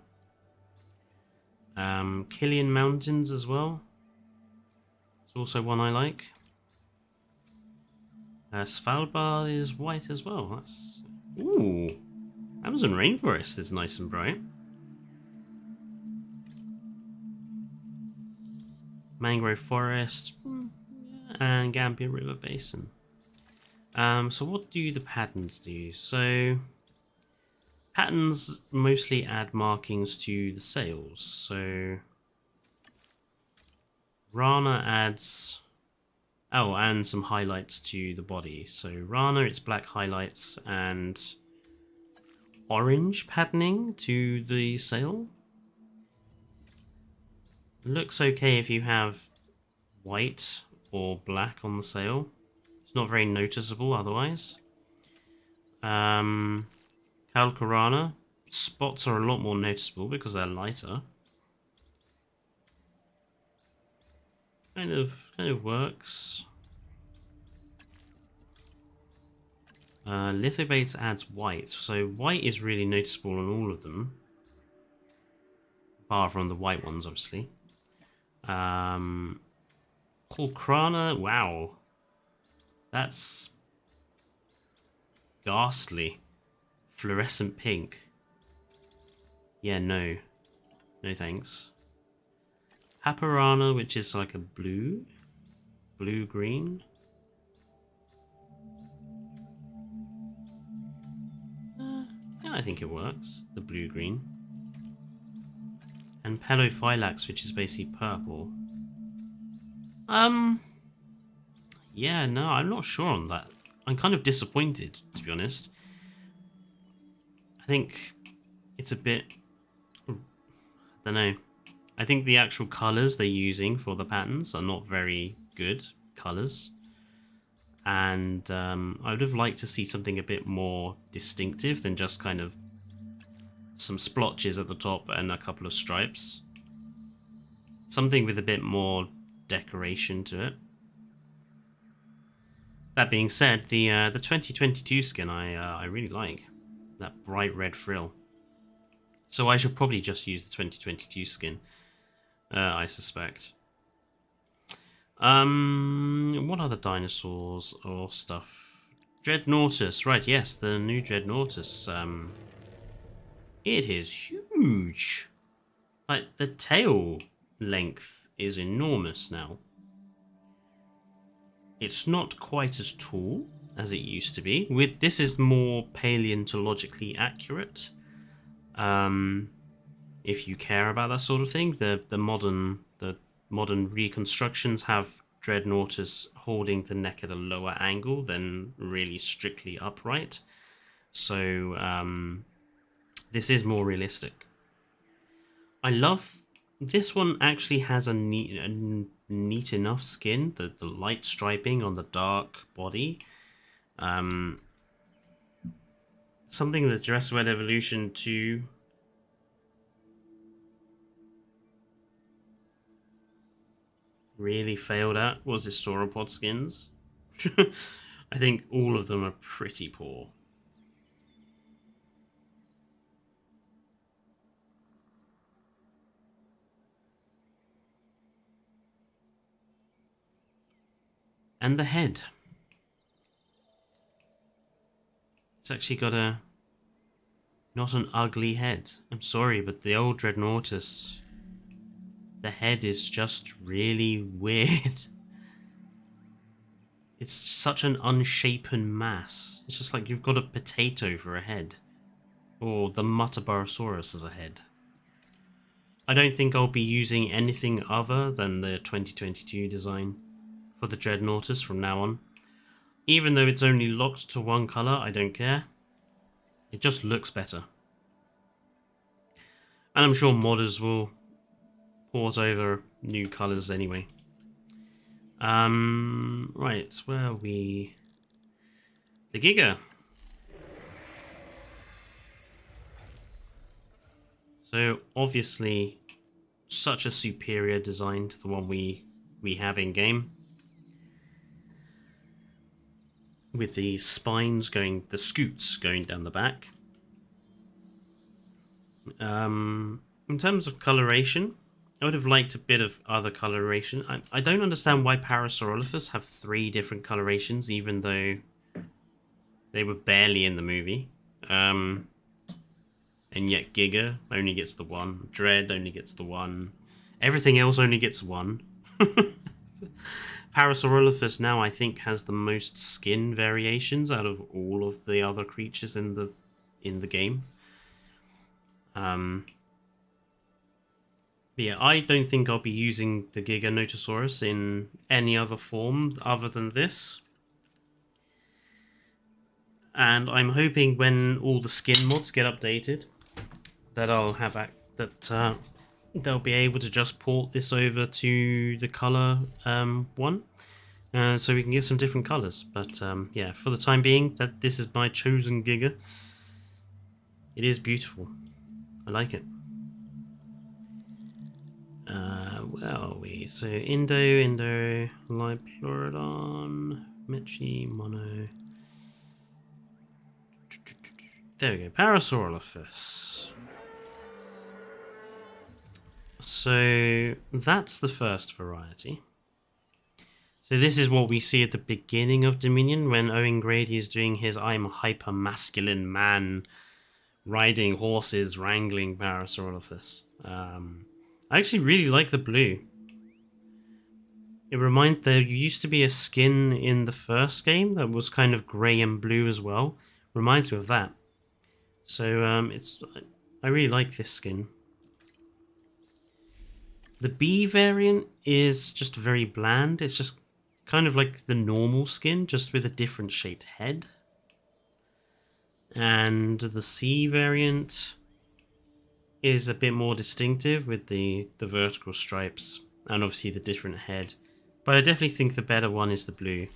Killian Mountains as well. It's also one I like. Svalbard is white as well. That's... Ooh! Amazon Rainforest is nice and bright. Mangrove Forest, and Gambia River Basin. So what do the patterns do? So patterns mostly add markings to the sails. So Rana adds, oh, and some highlights to the body. So Rana, it's black highlights and orange patterning to the sail. Looks okay if you have white or black on the sail. It's not very noticeable otherwise. Calcarana, spots are a lot more noticeable because they're lighter. Kind of works. Lithobates adds white, so white is really noticeable on all of them, apart from the white ones, obviously. Pulcrana, wow. That's ghastly. Fluorescent pink. Yeah, no. No thanks. Haparana, which is like a blue. Blue-green. Yeah, I think it works. The blue-green. And Pelophylax, which is basically purple. Yeah, no, I'm not sure on that. I'm kind of disappointed, to be honest. I think it's a bit... I don't know. I think the actual colours they're using for the patterns are not very good colours. And I would have liked to see something a bit more distinctive than just kind of some splotches at the top and a couple of stripes. Something with a bit more decoration to it. That being said, the 2022 skin I really like. That bright red frill. So I should probably just use the 2022 skin, I suspect. What other dinosaurs or stuff? Dreadnoughtus, right, yes, the new Dreadnoughtus. It is huge. Like, the tail length is enormous now. It's not quite as tall as it used to be. This is more paleontologically accurate. If you care about that sort of thing, the modern reconstructions have Dreadnoughtus holding the neck at a lower angle than really strictly upright. So this is more realistic. I love this one. Actually has a neat enough skin. The light striping on the dark body. Something that Jurassic World Evolution 2 really failed at was the sauropod skins. I think all of them are pretty poor. And the head. It's actually got not an ugly head. I'm sorry, but the old Dreadnoughtus, the head is just really weird. It's such an unshapen mass. It's just like you've got a potato for a head. Or the Mutabarosaurus as a head. I don't think I'll be using anything other than the 2022 design for the Dreadnoughtus from now on. Even though it's only locked to one colour, I don't care. It just looks better. And I'm sure modders will port over new colours anyway. Right, where are we? The Giga. So obviously such a superior design to the one we have in game. With the spines going, the scoots going down the back. In terms of coloration, I would have liked a bit of other coloration. I don't understand why Parasaurolophus have 3 different colorations, even though they were barely in the movie. And yet Giga only gets the 1. Dread only gets the 1. Everything else only gets 1. Parasaurolophus now, I think, has the most skin variations out of all of the other creatures in the game. But yeah, I don't think I'll be using the Giganotosaurus in any other form other than this. And I'm hoping when all the skin mods get updated, that I'll have they'll be able to just port this over to the color one, so we can get some different colors. But yeah, for the time being, this is my chosen Giga. It is beautiful. I like it. Where are we? So Indo, Liplorodon, Metri, Mono. There we go. Parasaurolophus. So that's the first variety. So this is what we see at the beginning of Dominion when Owen Grady is doing his I'm a hyper masculine man riding horses, wrangling Parasaurolophus. I actually really like the blue. There used to be a skin in the first game that was kind of grey and blue as well. Reminds me of that. So I really like this skin. The B variant is just very bland. It's just kind of like the normal skin, just with a different shaped head. And the C variant is a bit more distinctive with the vertical stripes and obviously the different head. But I definitely think the better one is the blue.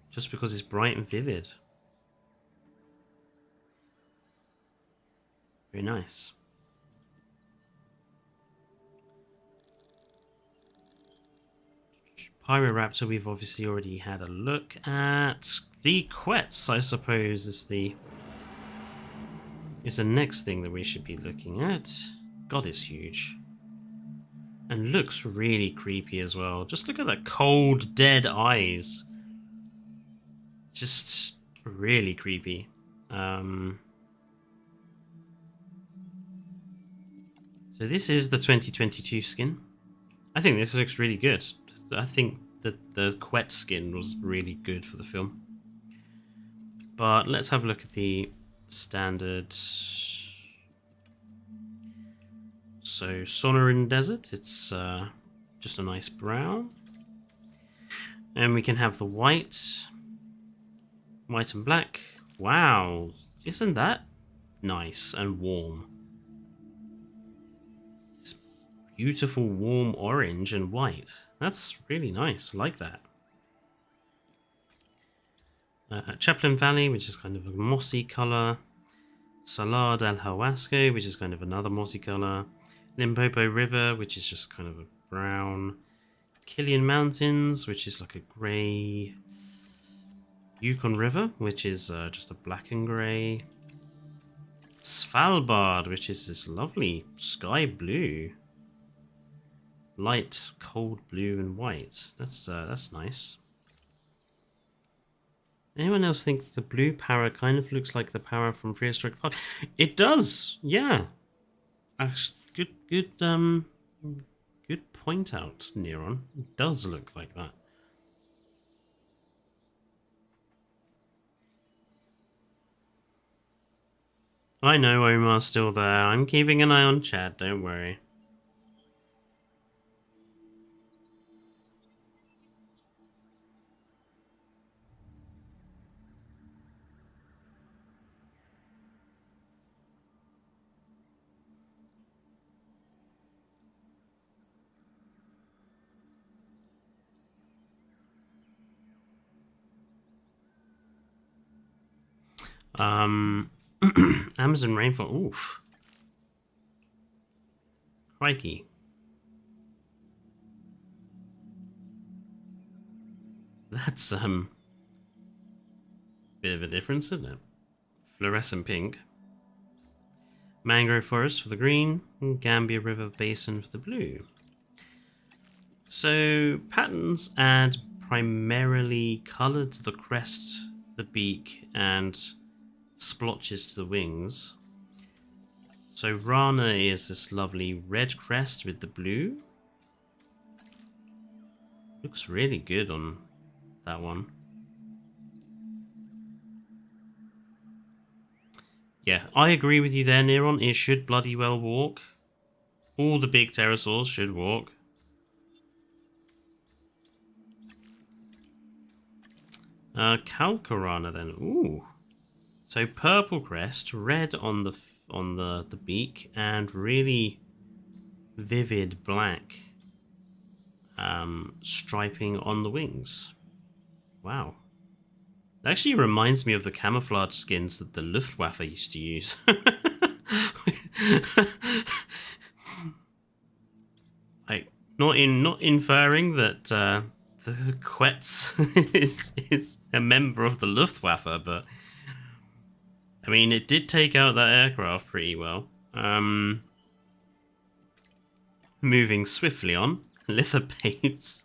Just because it's bright and vivid. Very nice. Pyroraptor we've obviously already had a look at. The Quets, I suppose, is the next thing that we should be looking at. God, it's huge. And looks really creepy as well. Just look at that cold, dead eyes. Just really creepy. So this is the 2022 skin. I think this looks really good. I think that the Quet skin was really good for the film. But let's have a look at the standard. So Sonoran Desert, it's just a nice brown. And we can have the white and black. Wow, isn't that nice and warm? It's beautiful warm orange and white. That's really nice, I like that. Chaplin Valley, which is kind of a mossy colour. Salar del Huasco, which is kind of another mossy colour. Limpopo River, which is just kind of a brown. Killian Mountains, which is like a grey. Yukon River, which is just a black and grey. Svalbard, which is this lovely sky blue. Light, cold blue and white. That's nice. Anyone else think the blue para kind of looks like the para from Prehistoric Park? It does, yeah. Good point out, Neron. It does look like that. I know Omar's still there. I'm keeping an eye on chat, don't worry. Amazon rainfall. Oof. Crikey. That's bit of a difference, isn't it? Fluorescent pink. Mangrove forest for the green, and Gambia River Basin for the blue. So patterns add primarily colour to the crest, the beak, and splotches to the wings. So Rana is this lovely red crest with the blue. Looks really good on that one. Yeah, I agree with you there, Neron. It should bloody well walk. All the big pterosaurs should walk. Calcarana then. Ooh. So purple crest, red on the beak, and really vivid black striping on the wings. Wow. That actually reminds me of the camouflage skins that the Luftwaffe used to use. Like, not inferring that the Quetz is a member of the Luftwaffe, but I mean, it did take out that aircraft pretty well. Moving swiftly on. Lithobates.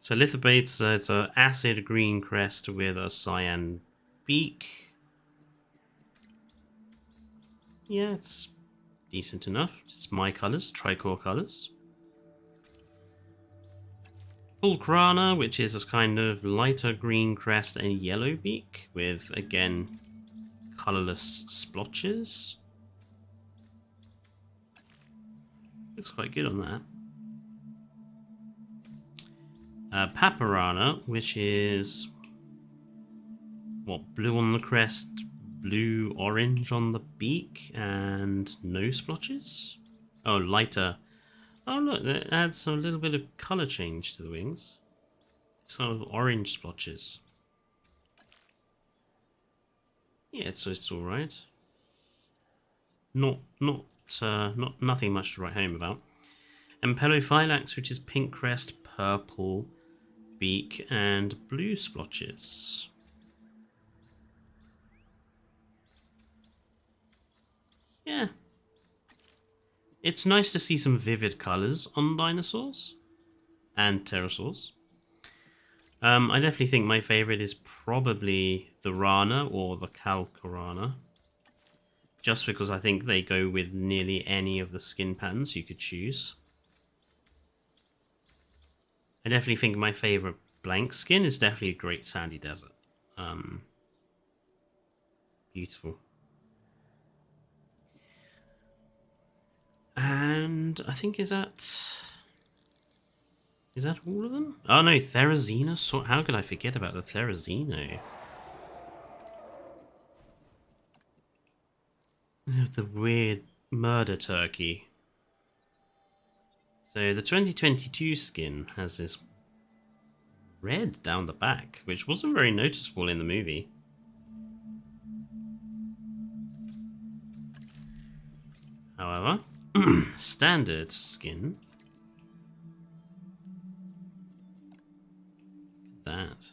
So Lithobates, it's an acid green crest with a cyan beak. Yeah, it's decent enough. It's my colours, tricore colours. Pulcrana, which is a kind of lighter green crest and yellow beak with, again, colourless splotches. Looks quite good on that. Paparana, which is what, blue on the crest, blue orange on the beak, and no splotches. Oh, lighter. Oh look, that adds a little bit of colour change to the wings. Sort of orange splotches. Yeah, so it's all right. Nothing much to write home about. And Pelophylax, which is pink crest, purple beak, and blue splotches. Yeah. It's nice to see some vivid colours on dinosaurs and pterosaurs. I definitely think my favourite is probably the Rana or the Calcarana. Just because I think they go with nearly any of the skin patterns you could choose. I definitely think my favourite blank skin is definitely a Great Sandy Desert. Beautiful. And I think is that all of them? Oh no, Therizina. How could I forget about the Therizino? The weird murder turkey. So the 2022 skin has this red down the back, which wasn't very noticeable in the movie. However, standard skin. That.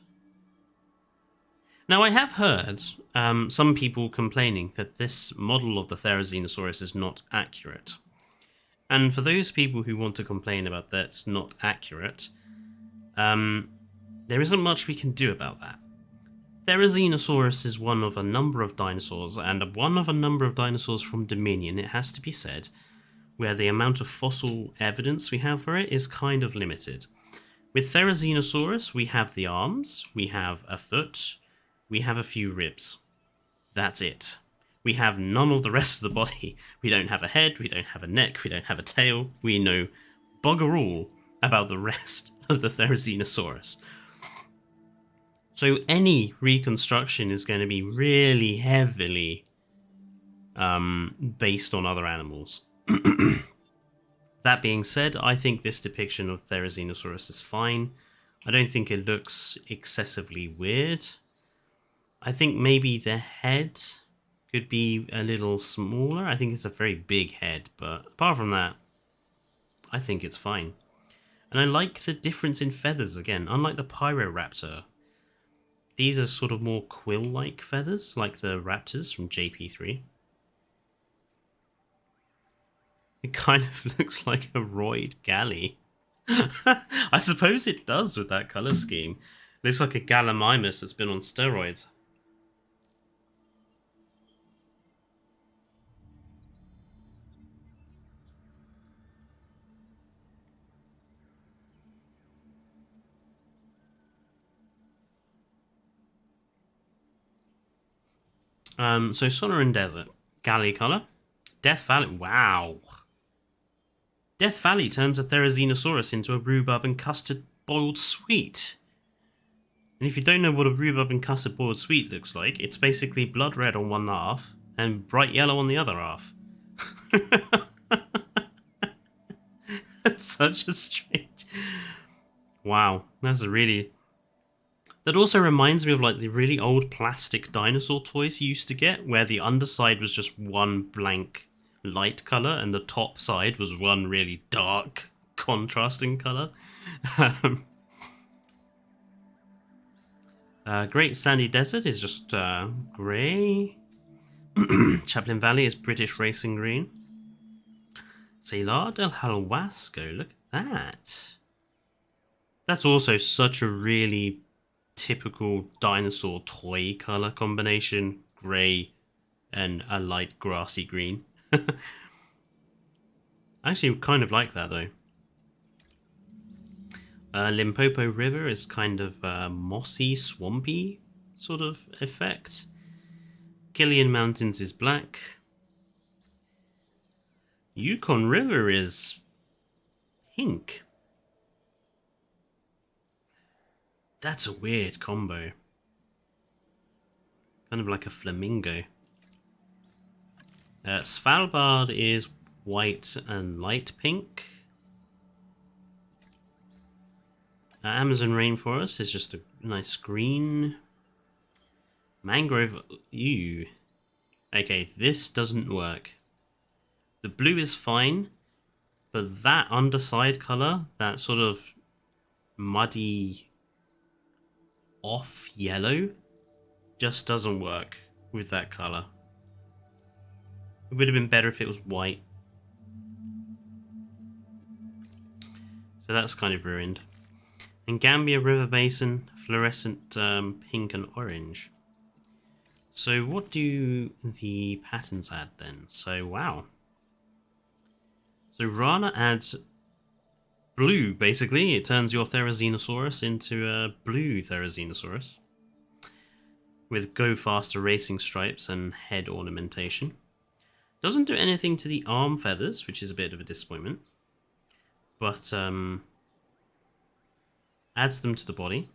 Now I have heard some people complaining that this model of the Therizinosaurus is not accurate. And for those people who want to complain about that's not accurate, there isn't much we can do about that. Therizinosaurus is one of a number of dinosaurs, and one of a number of dinosaurs from Dominion, it has to be said, where the amount of fossil evidence we have for it is kind of limited. With Therizinosaurus, we have the arms, we have a foot, we have a few ribs. That's it. We have none of the rest of the body. We don't have a head, we don't have a neck, we don't have a tail. We know bugger all about the rest of the Therizinosaurus. So any reconstruction is going to be really heavily based on other animals. That being said, I think this depiction of Therizinosaurus is fine. I don't think it looks excessively weird. I think maybe the head could be a little smaller. I think it's a very big head, but apart from that, I think it's fine. And I like the difference in feathers again. Unlike the Pyroraptor, these are sort of more quill-like feathers, like the raptors from JP3. It kind of looks like a roid galley. I suppose it does with that colour scheme. It looks like a Gallimimus that's been on steroids. So Sonoran Desert, Galley colour. Death Valley, wow. Death Valley turns a Therizinosaurus into a rhubarb and custard boiled sweet. And if you don't know what a rhubarb and custard boiled sweet looks like, it's basically blood red on one half and bright yellow on the other half. That's such a strange... Wow, that's a really... That also reminds me of like the really old plastic dinosaur toys you used to get, where the underside was just one blank light colour and the top side was one really dark contrasting colour. Great Sandy Desert is just grey. Chaplin Valley is British Racing Green. Salar del Halhuasco, look at that? That's also such a really typical dinosaur toy color combination. Grey and a light grassy green. I actually kind of like that though. Limpopo River is kind of mossy, swampy sort of effect. Killian Mountains is black. Yukon River is pink. That's a weird combo. Kind of like a flamingo. Svalbard is white and light pink. Amazon rainforest is just a nice green. Mangrove, ew. Okay, this doesn't work. The blue is fine, but that underside color, that sort of muddy off yellow, just doesn't work with that color. It would have been better if it was white. So that's kind of ruined. And Gambia River Basin, fluorescent pink and orange. So what do the patterns add then? So wow. So Rana adds blue, basically. It turns your Therizinosaurus into a blue Therizinosaurus. With go faster racing stripes and head ornamentation. Doesn't do anything to the arm feathers, which is a bit of a disappointment. But adds them to the body.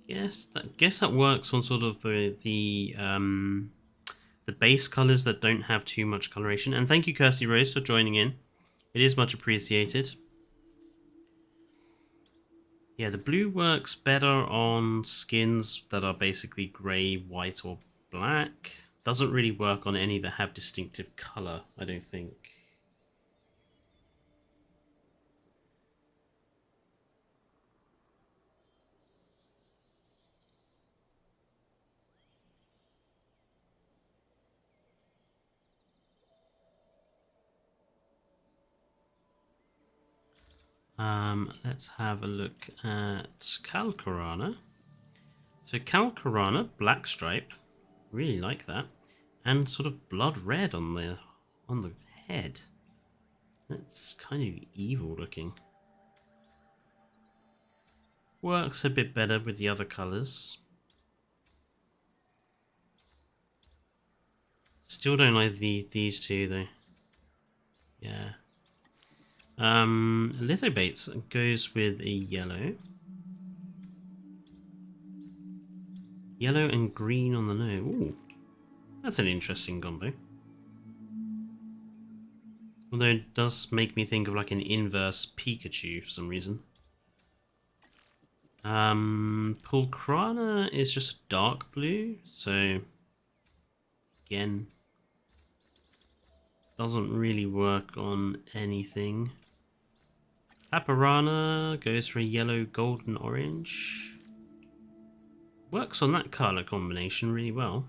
Guess that works on sort of the base colors that don't have too much coloration. And thank you, Kirsty Rose, for joining in. It is much appreciated. Yeah, the blue works better on skins that are basically grey, white, or black. Doesn't really work on any that have distinctive color, I don't think. Let's have a look at Calcarana. So Calcarana, black stripe, really like that, and sort of blood red on the head. That's kind of evil looking. Works a bit better with the other colours. Still don't like these two though. Yeah. Lithobates goes with a yellow. Yellow and green on the nose. Ooh, that's an interesting combo. Although it does make me think of like an inverse Pikachu for some reason. Pulcrana is just dark blue, so again, doesn't really work on anything. Paparana goes for a yellow, golden, orange. Works on that colour combination really well.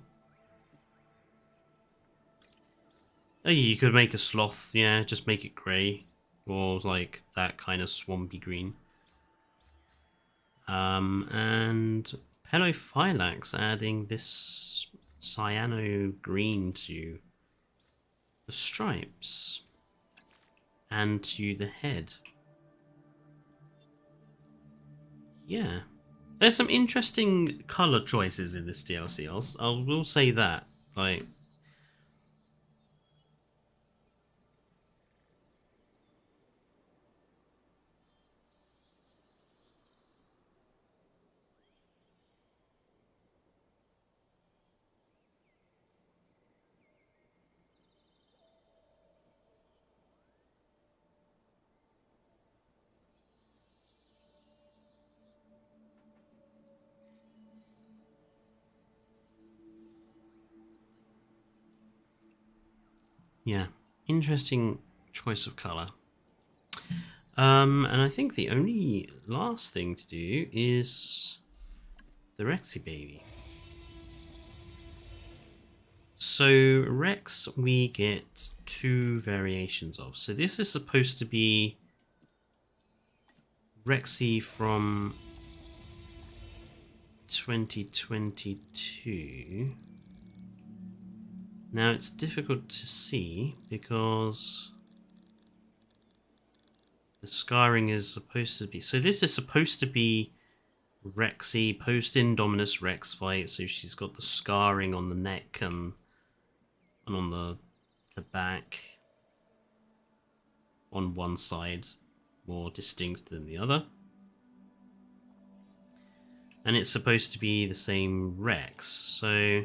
Oh, you could make a sloth, yeah, just make it grey. Or like that kind of swampy green. And Pelophylax adding this cyano green to the stripes. And to the head. Yeah. There's some interesting colour choices in this DLC. I will say that. Like, yeah, interesting choice of colour. And I think the only last thing to do is the Rexy baby. So Rex we get two variations of. So this is supposed to be Rexy from 2022. Now it's difficult to see because the scarring is supposed to be... So this is supposed to be Rexy post-Indominus Rex fight, so she's got the scarring on the neck and on the back on one side, more distinct than the other. And it's supposed to be the same Rex, so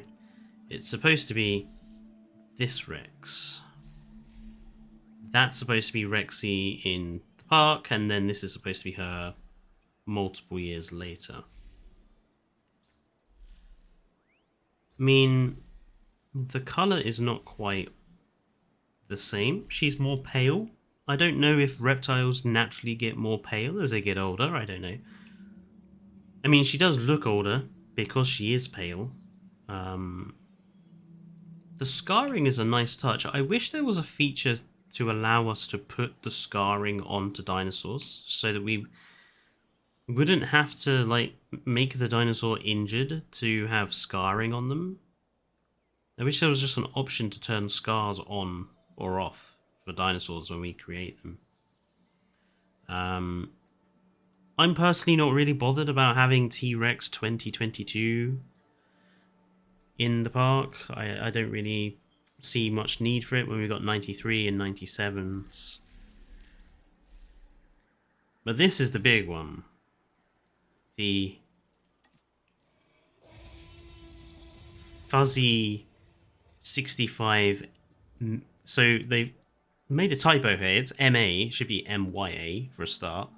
it's supposed to be this Rex. That's supposed to be Rexy in the park, and then this is supposed to be her multiple years later. I mean, the colour is not quite the same. She's more pale. I don't know if reptiles naturally get more pale as they get older. I don't know. I mean, she does look older because she is pale. The scarring is a nice touch. I wish there was a feature to allow us to put the scarring onto dinosaurs so that we wouldn't have to, like, make the dinosaur injured to have scarring on them. I wish there was just an option to turn scars on or off for dinosaurs when we create them. I'm personally not really bothered about having T-Rex 2022 in the park. I don't really see much need for it when we've got 93 and 97s. But this is the big one. The fuzzy 65. So they've made a typo here. It's MA, should be MYA for a start.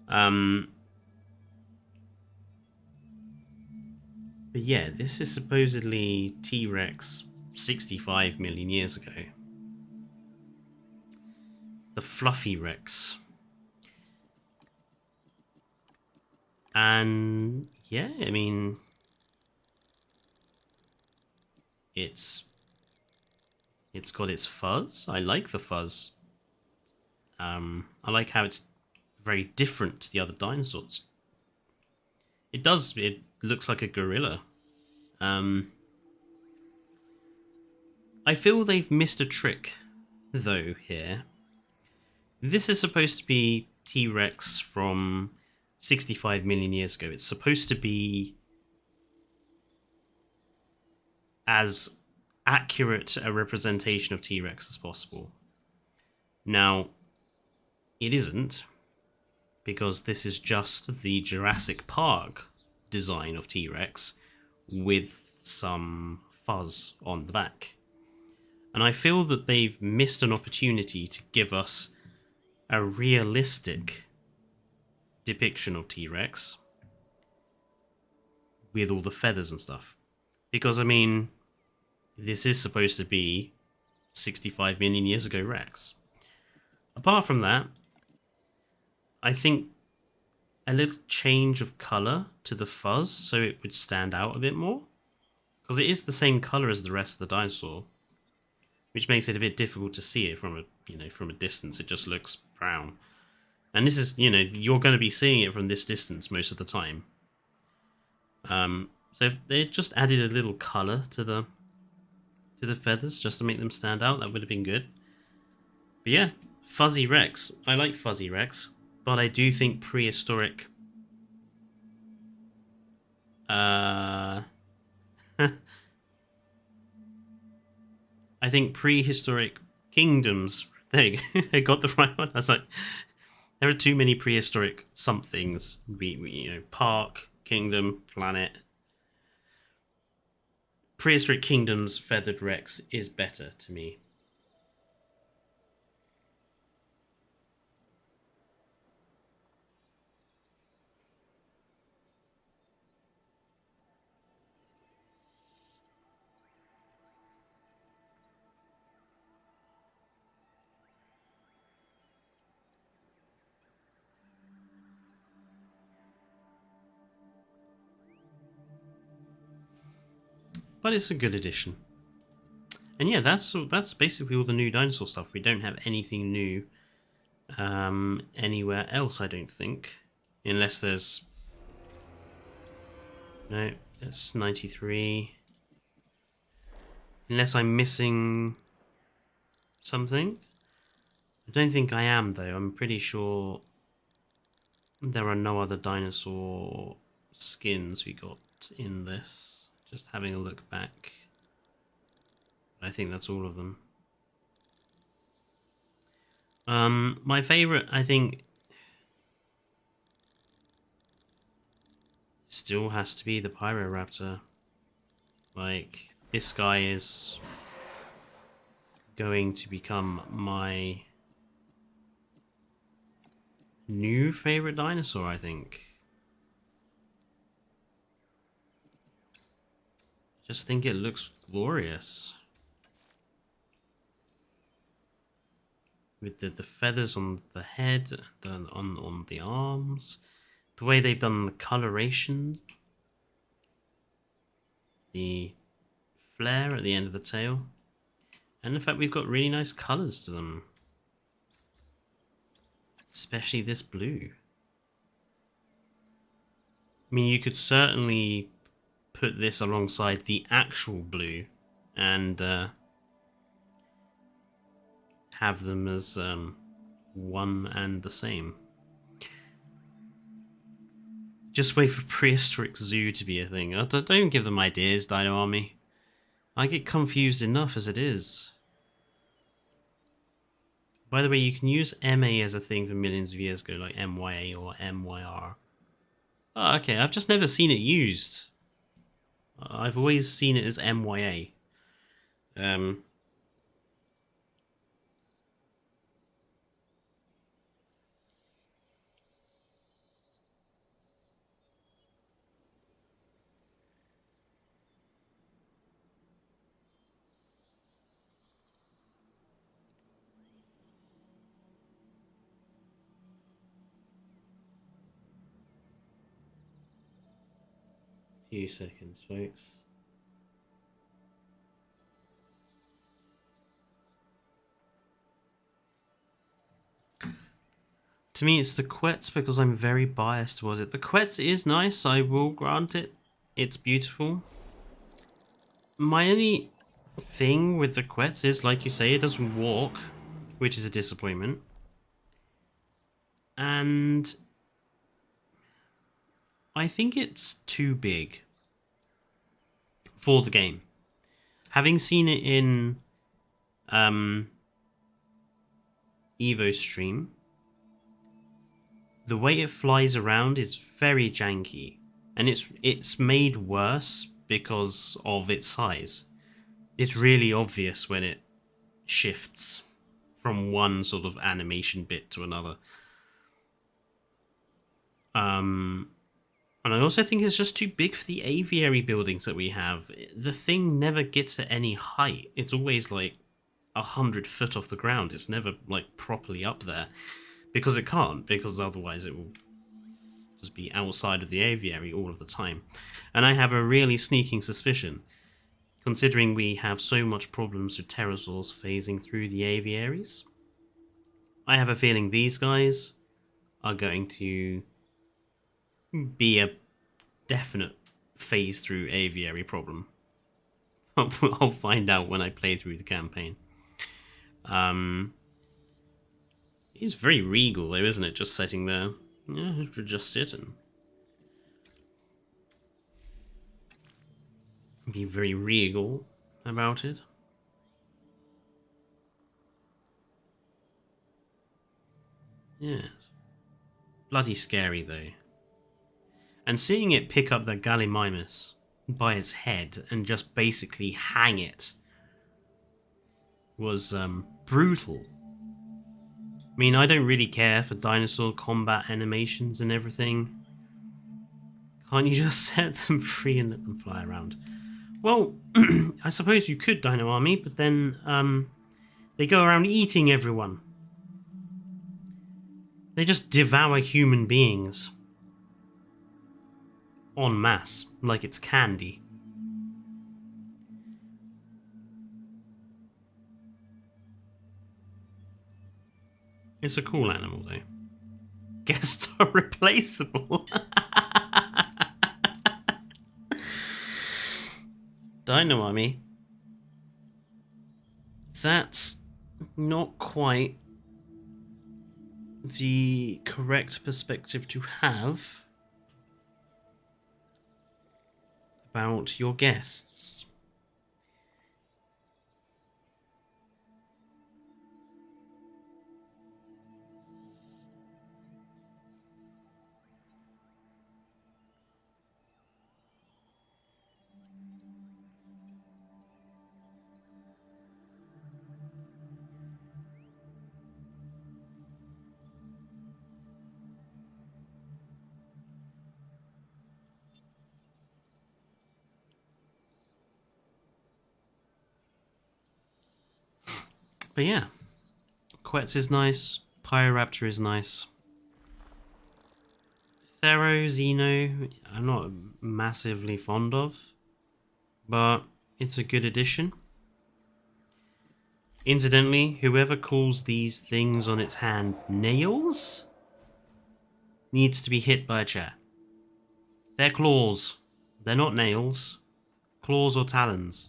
But yeah, this is supposedly T-Rex 65 million years ago. The fluffy Rex. And yeah, I mean, it's got its fuzz. I like the fuzz. I like how it's very different to the other dinosaurs. It looks like a gorilla. I feel they've missed a trick, though, here. This is supposed to be T-Rex from 65 million years ago. It's supposed to be as accurate a representation of T-Rex as possible. Now, it isn't, because this is just the Jurassic Park design of T-Rex with some fuzz on the back. And I feel that they've missed an opportunity to give us a realistic depiction of T-Rex with all the feathers and stuff. Because, I mean, this is supposed to be 65 million years ago Rex. Apart from that, I think a little change of colour to the fuzz so it would stand out a bit more. Because it is the same colour as the rest of the dinosaur, which makes it a bit difficult to see it from a distance. It just looks brown. And this is, you're going to be seeing it from this distance most of the time. So if they just added a little colour to the feathers just to make them stand out, that would have been good. But yeah, Fuzzy Rex. I like Fuzzy Rex, but I do think prehistoric... I think prehistoric kingdoms... There you go. I got the right one. I was like, there are too many prehistoric somethings. Park, kingdom, planet. Prehistoric kingdoms, feathered Rex is better to me. But it's a good addition. And yeah, that's basically all the new dinosaur stuff. We don't have anything new anywhere else, I don't think. Unless there's... No, it's 93. Unless I'm missing something. I don't think I am, though. I'm pretty sure there are no other dinosaur skins we got in this. Just having a look back. I think that's all of them. My favorite, I think, still has to be the Pyroraptor. Like, this guy is going to become my new favorite dinosaur, I think. Just think it looks glorious. With the feathers on the head, on the arms, the way they've done the coloration, the flare at the end of the tail, and in fact we've got really nice colours to them. Especially this blue. I mean, you could certainly put this alongside the actual blue and have them as one and the same. Just wait for prehistoric zoo to be a thing. Don't give them ideas, Dino Army. I get confused enough as it is. By the way, you can use MA as a thing for millions of years ago, like MYA or MYR. Oh, okay, I've just never seen it used. I've always seen it as MYA. Few seconds, folks. To me, it's the Quetz because I'm very biased towards it. The Quetz is nice, I will grant it. It's beautiful. My only thing with the Quetz is, like you say, it doesn't walk, which is a disappointment. And I think it's too big for the game. Having seen it in Evo stream, the way it flies around is very janky, and it's made worse because of its size. It's really obvious when it shifts from one sort of animation bit to another. And I also think it's just too big for the aviary buildings that we have. The thing never gets at any height. It's always like 100 foot off the ground. It's never like properly up there. Because it can't, because otherwise it will just be outside of the aviary all of the time. And I have a really sneaking suspicion, considering we have so much problems with pterosaurs phasing through the aviaries. I have a feeling these guys are going to be a definite phase through aviary problem. I'll find out when I play through the campaign. He's very regal though, isn't it? Just sitting there. Yeah, just sitting. Be very regal about it. Yes. Bloody scary though. And seeing it pick up the Gallimimus by its head and just basically hang it was brutal. I mean, I don't really care for dinosaur combat animations and everything. Can't you just set them free and let them fly around? Well, I suppose you could, Dino Army, but then they go around eating everyone. They just devour human beings. En masse, like it's candy. It's a cool animal, though. Guests are replaceable. Dino Army. That's not quite the correct perspective to have about your guests. But yeah, Quetz is nice, Pyroraptor is nice. Thero, Xeno, I'm not massively fond of, but it's a good addition. Incidentally, whoever calls these things on its hand nails needs to be hit by a chair. They're claws. They're not nails. Claws or talons.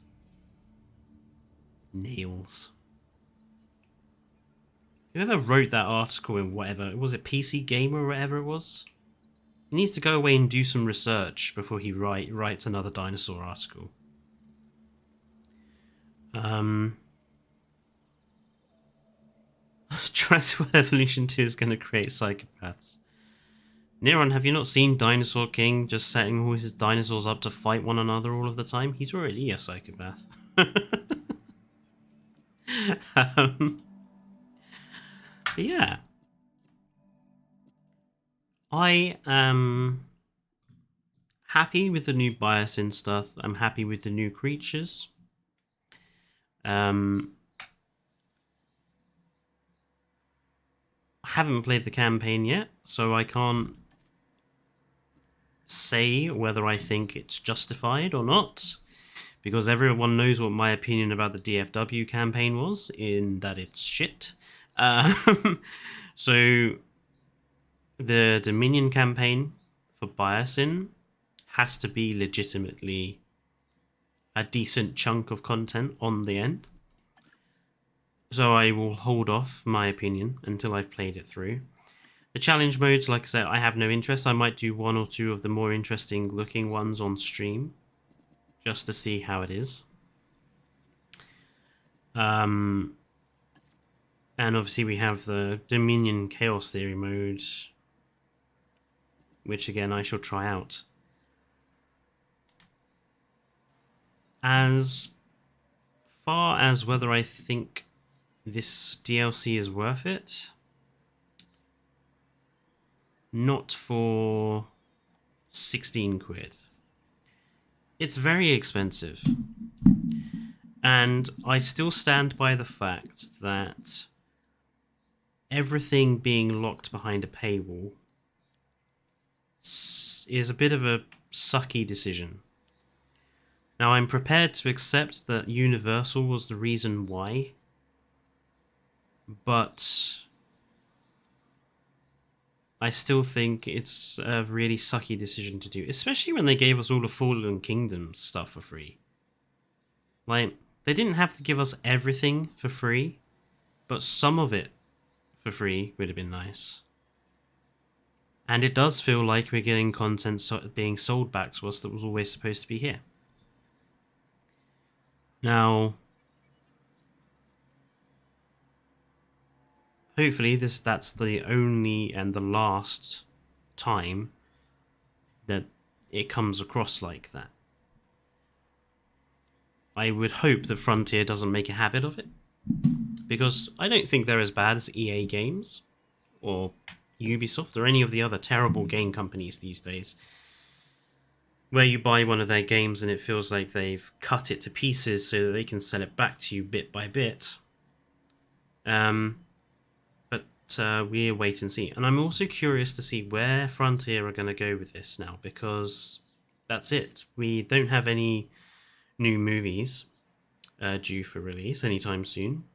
Nails. Whoever wrote that article in whatever, was it PC Gamer or whatever it was? He needs to go away and do some research before he writes another dinosaur article. Jurassic World Evolution 2 is going to create psychopaths. Neron, have you not seen Dinosaur King just setting all his dinosaurs up to fight one another all of the time? He's already a psychopath. But yeah. I am happy with the new BIOSYN stuff. I'm happy with the new creatures. I haven't played the campaign yet, so I can't say whether I think it's justified or not, because everyone knows what my opinion about the DFW campaign was, in that it's shit. So the Dominion campaign for BIOSYN has to be legitimately a decent chunk of content on the end. So I will hold off my opinion until I've played it through. The challenge modes, like I said, I have no interest. I might do one or two of the more interesting looking ones on stream, just to see how it is. And obviously we have the Dominion Chaos Theory mode, which again I shall try out. As far as whether I think this DLC is worth it, not for 16 quid. It's very expensive. And I still stand by the fact that everything being locked behind a paywall is a bit of a sucky decision. Now, I'm prepared to accept that Universal was the reason why, but I still think it's a really sucky decision to do, especially when they gave us all the Fallen Kingdom stuff for free. Like, they didn't have to give us everything for free, but some of it for free would have been nice. And it does feel like we're getting content being sold back to us that was always supposed to be here. Now, hopefully that's the only and the last time that it comes across like that. I would hope that Frontier doesn't make a habit of it, because I don't think they're as bad as EA Games or Ubisoft or any of the other terrible game companies these days, where you buy one of their games and it feels like they've cut it to pieces so that they can sell it back to you bit by bit. But we'll wait and see. And I'm also curious to see where Frontier are going to go with this now, because that's it. We don't have any new movies due for release anytime soon.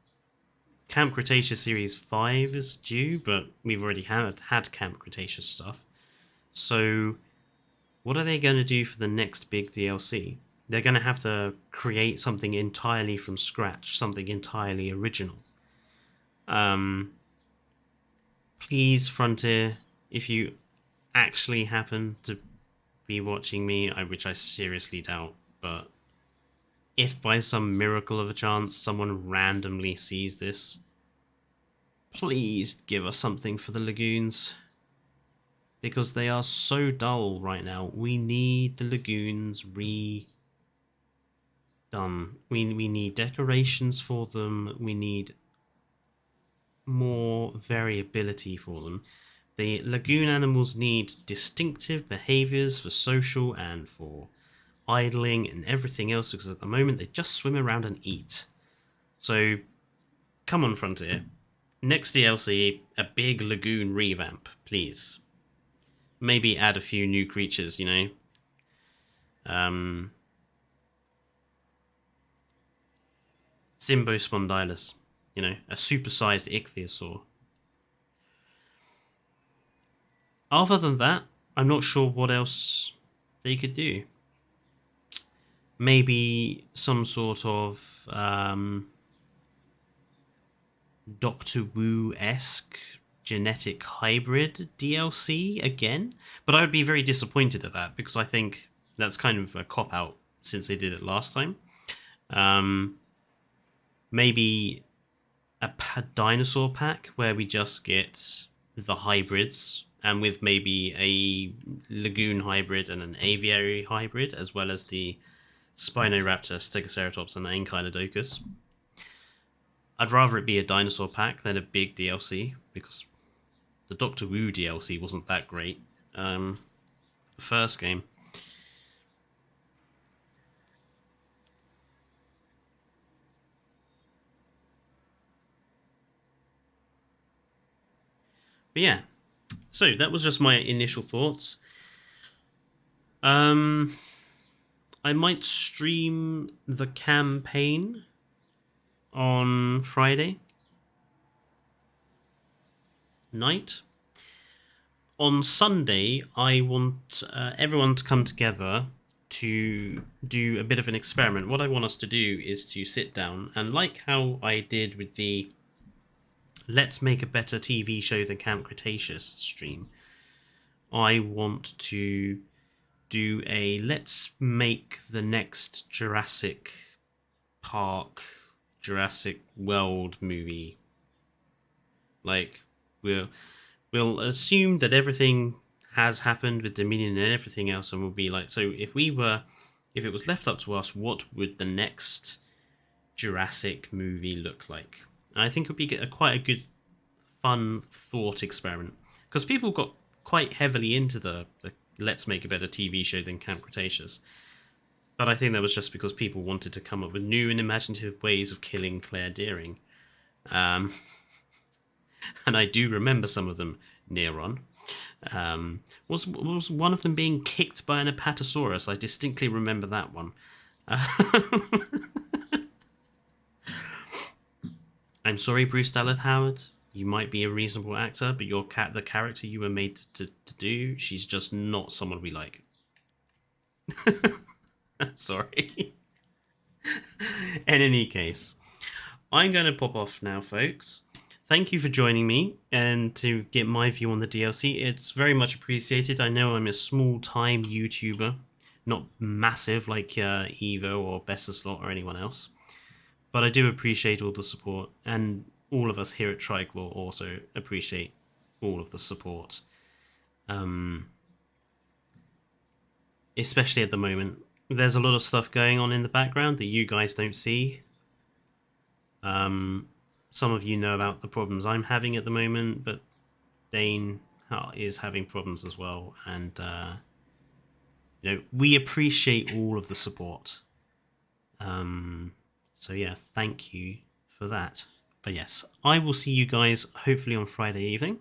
Camp Cretaceous Series 5 is due, but we've already had Camp Cretaceous stuff. So what are they going to do for the next big DLC? They're going to have to create something entirely from scratch, something entirely original. Please, Frontier, if you actually happen to be watching me, which I seriously doubt, but if by some miracle of a chance someone randomly sees this, please give us something for the lagoons. Because they are so dull right now. We need the lagoons redone. We need decorations for them. We need more variability for them. The lagoon animals need distinctive behaviors for social and for idling and everything else, because at the moment they just swim around and eat. So come on, Frontier. Next DLC, a big lagoon revamp, please. Maybe add a few new creatures, you know. Symbospondylus, you know, a supersized ichthyosaur. Other than that, I'm not sure what else they could do. Maybe some sort of Doctor Who-esque genetic hybrid DLC again, but I would be very disappointed at that because I think that's kind of a cop-out since they did it last time. Maybe a dinosaur pack where we just get the hybrids, and with maybe a lagoon hybrid and an aviary hybrid, as well as the Spinoraptor, Stegoceratops, and Ankylodocus. I'd rather it be a dinosaur pack than a big DLC, because the Doctor Who DLC wasn't that great. The first game. But yeah, so that was just my initial thoughts. I might stream the campaign on Friday night. On Sunday, I want everyone to come together to do a bit of an experiment. What I want us to do is to sit down and, like how I did with the Let's Make a Better TV Show Than Camp Cretaceous stream, I want to do a let's make the next Jurassic Park, Jurassic World movie. Like, we'll assume that everything has happened with Dominion and everything else, and we'll be like, so if it was left up to us, what would the next Jurassic movie look like? And I think it would be quite a good, fun thought experiment, because people got quite heavily into the Let's Make a Better TV Show Than Camp Cretaceous. But I think that was just because people wanted to come up with new and imaginative ways of killing Claire Deering. And I do remember some of them. Neron. Was one of them being kicked by an Apatosaurus? I distinctly remember that one. I'm sorry, Bruce Dallas Howard. You might be a reasonable actor, but the character you were made to do, she's just not someone we like. Sorry. In any case, I'm going to pop off now, folks. Thank you for joining me and to get my view on the DLC. It's very much appreciated. I know I'm a small-time YouTuber, not massive like Evo or Besserslot or anyone else. But I do appreciate all the support, and all of us here at Triclaw also appreciate all of the support. Especially at the moment. There's a lot of stuff going on in the background that you guys don't see. Some of you know about the problems I'm having at the moment, but Dane is having problems as well. And, we appreciate all of the support. So yeah, thank you for that. But yes, I will see you guys hopefully on Friday evening.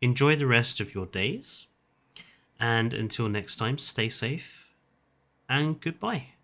Enjoy the rest of your days. And until next time, stay safe and goodbye.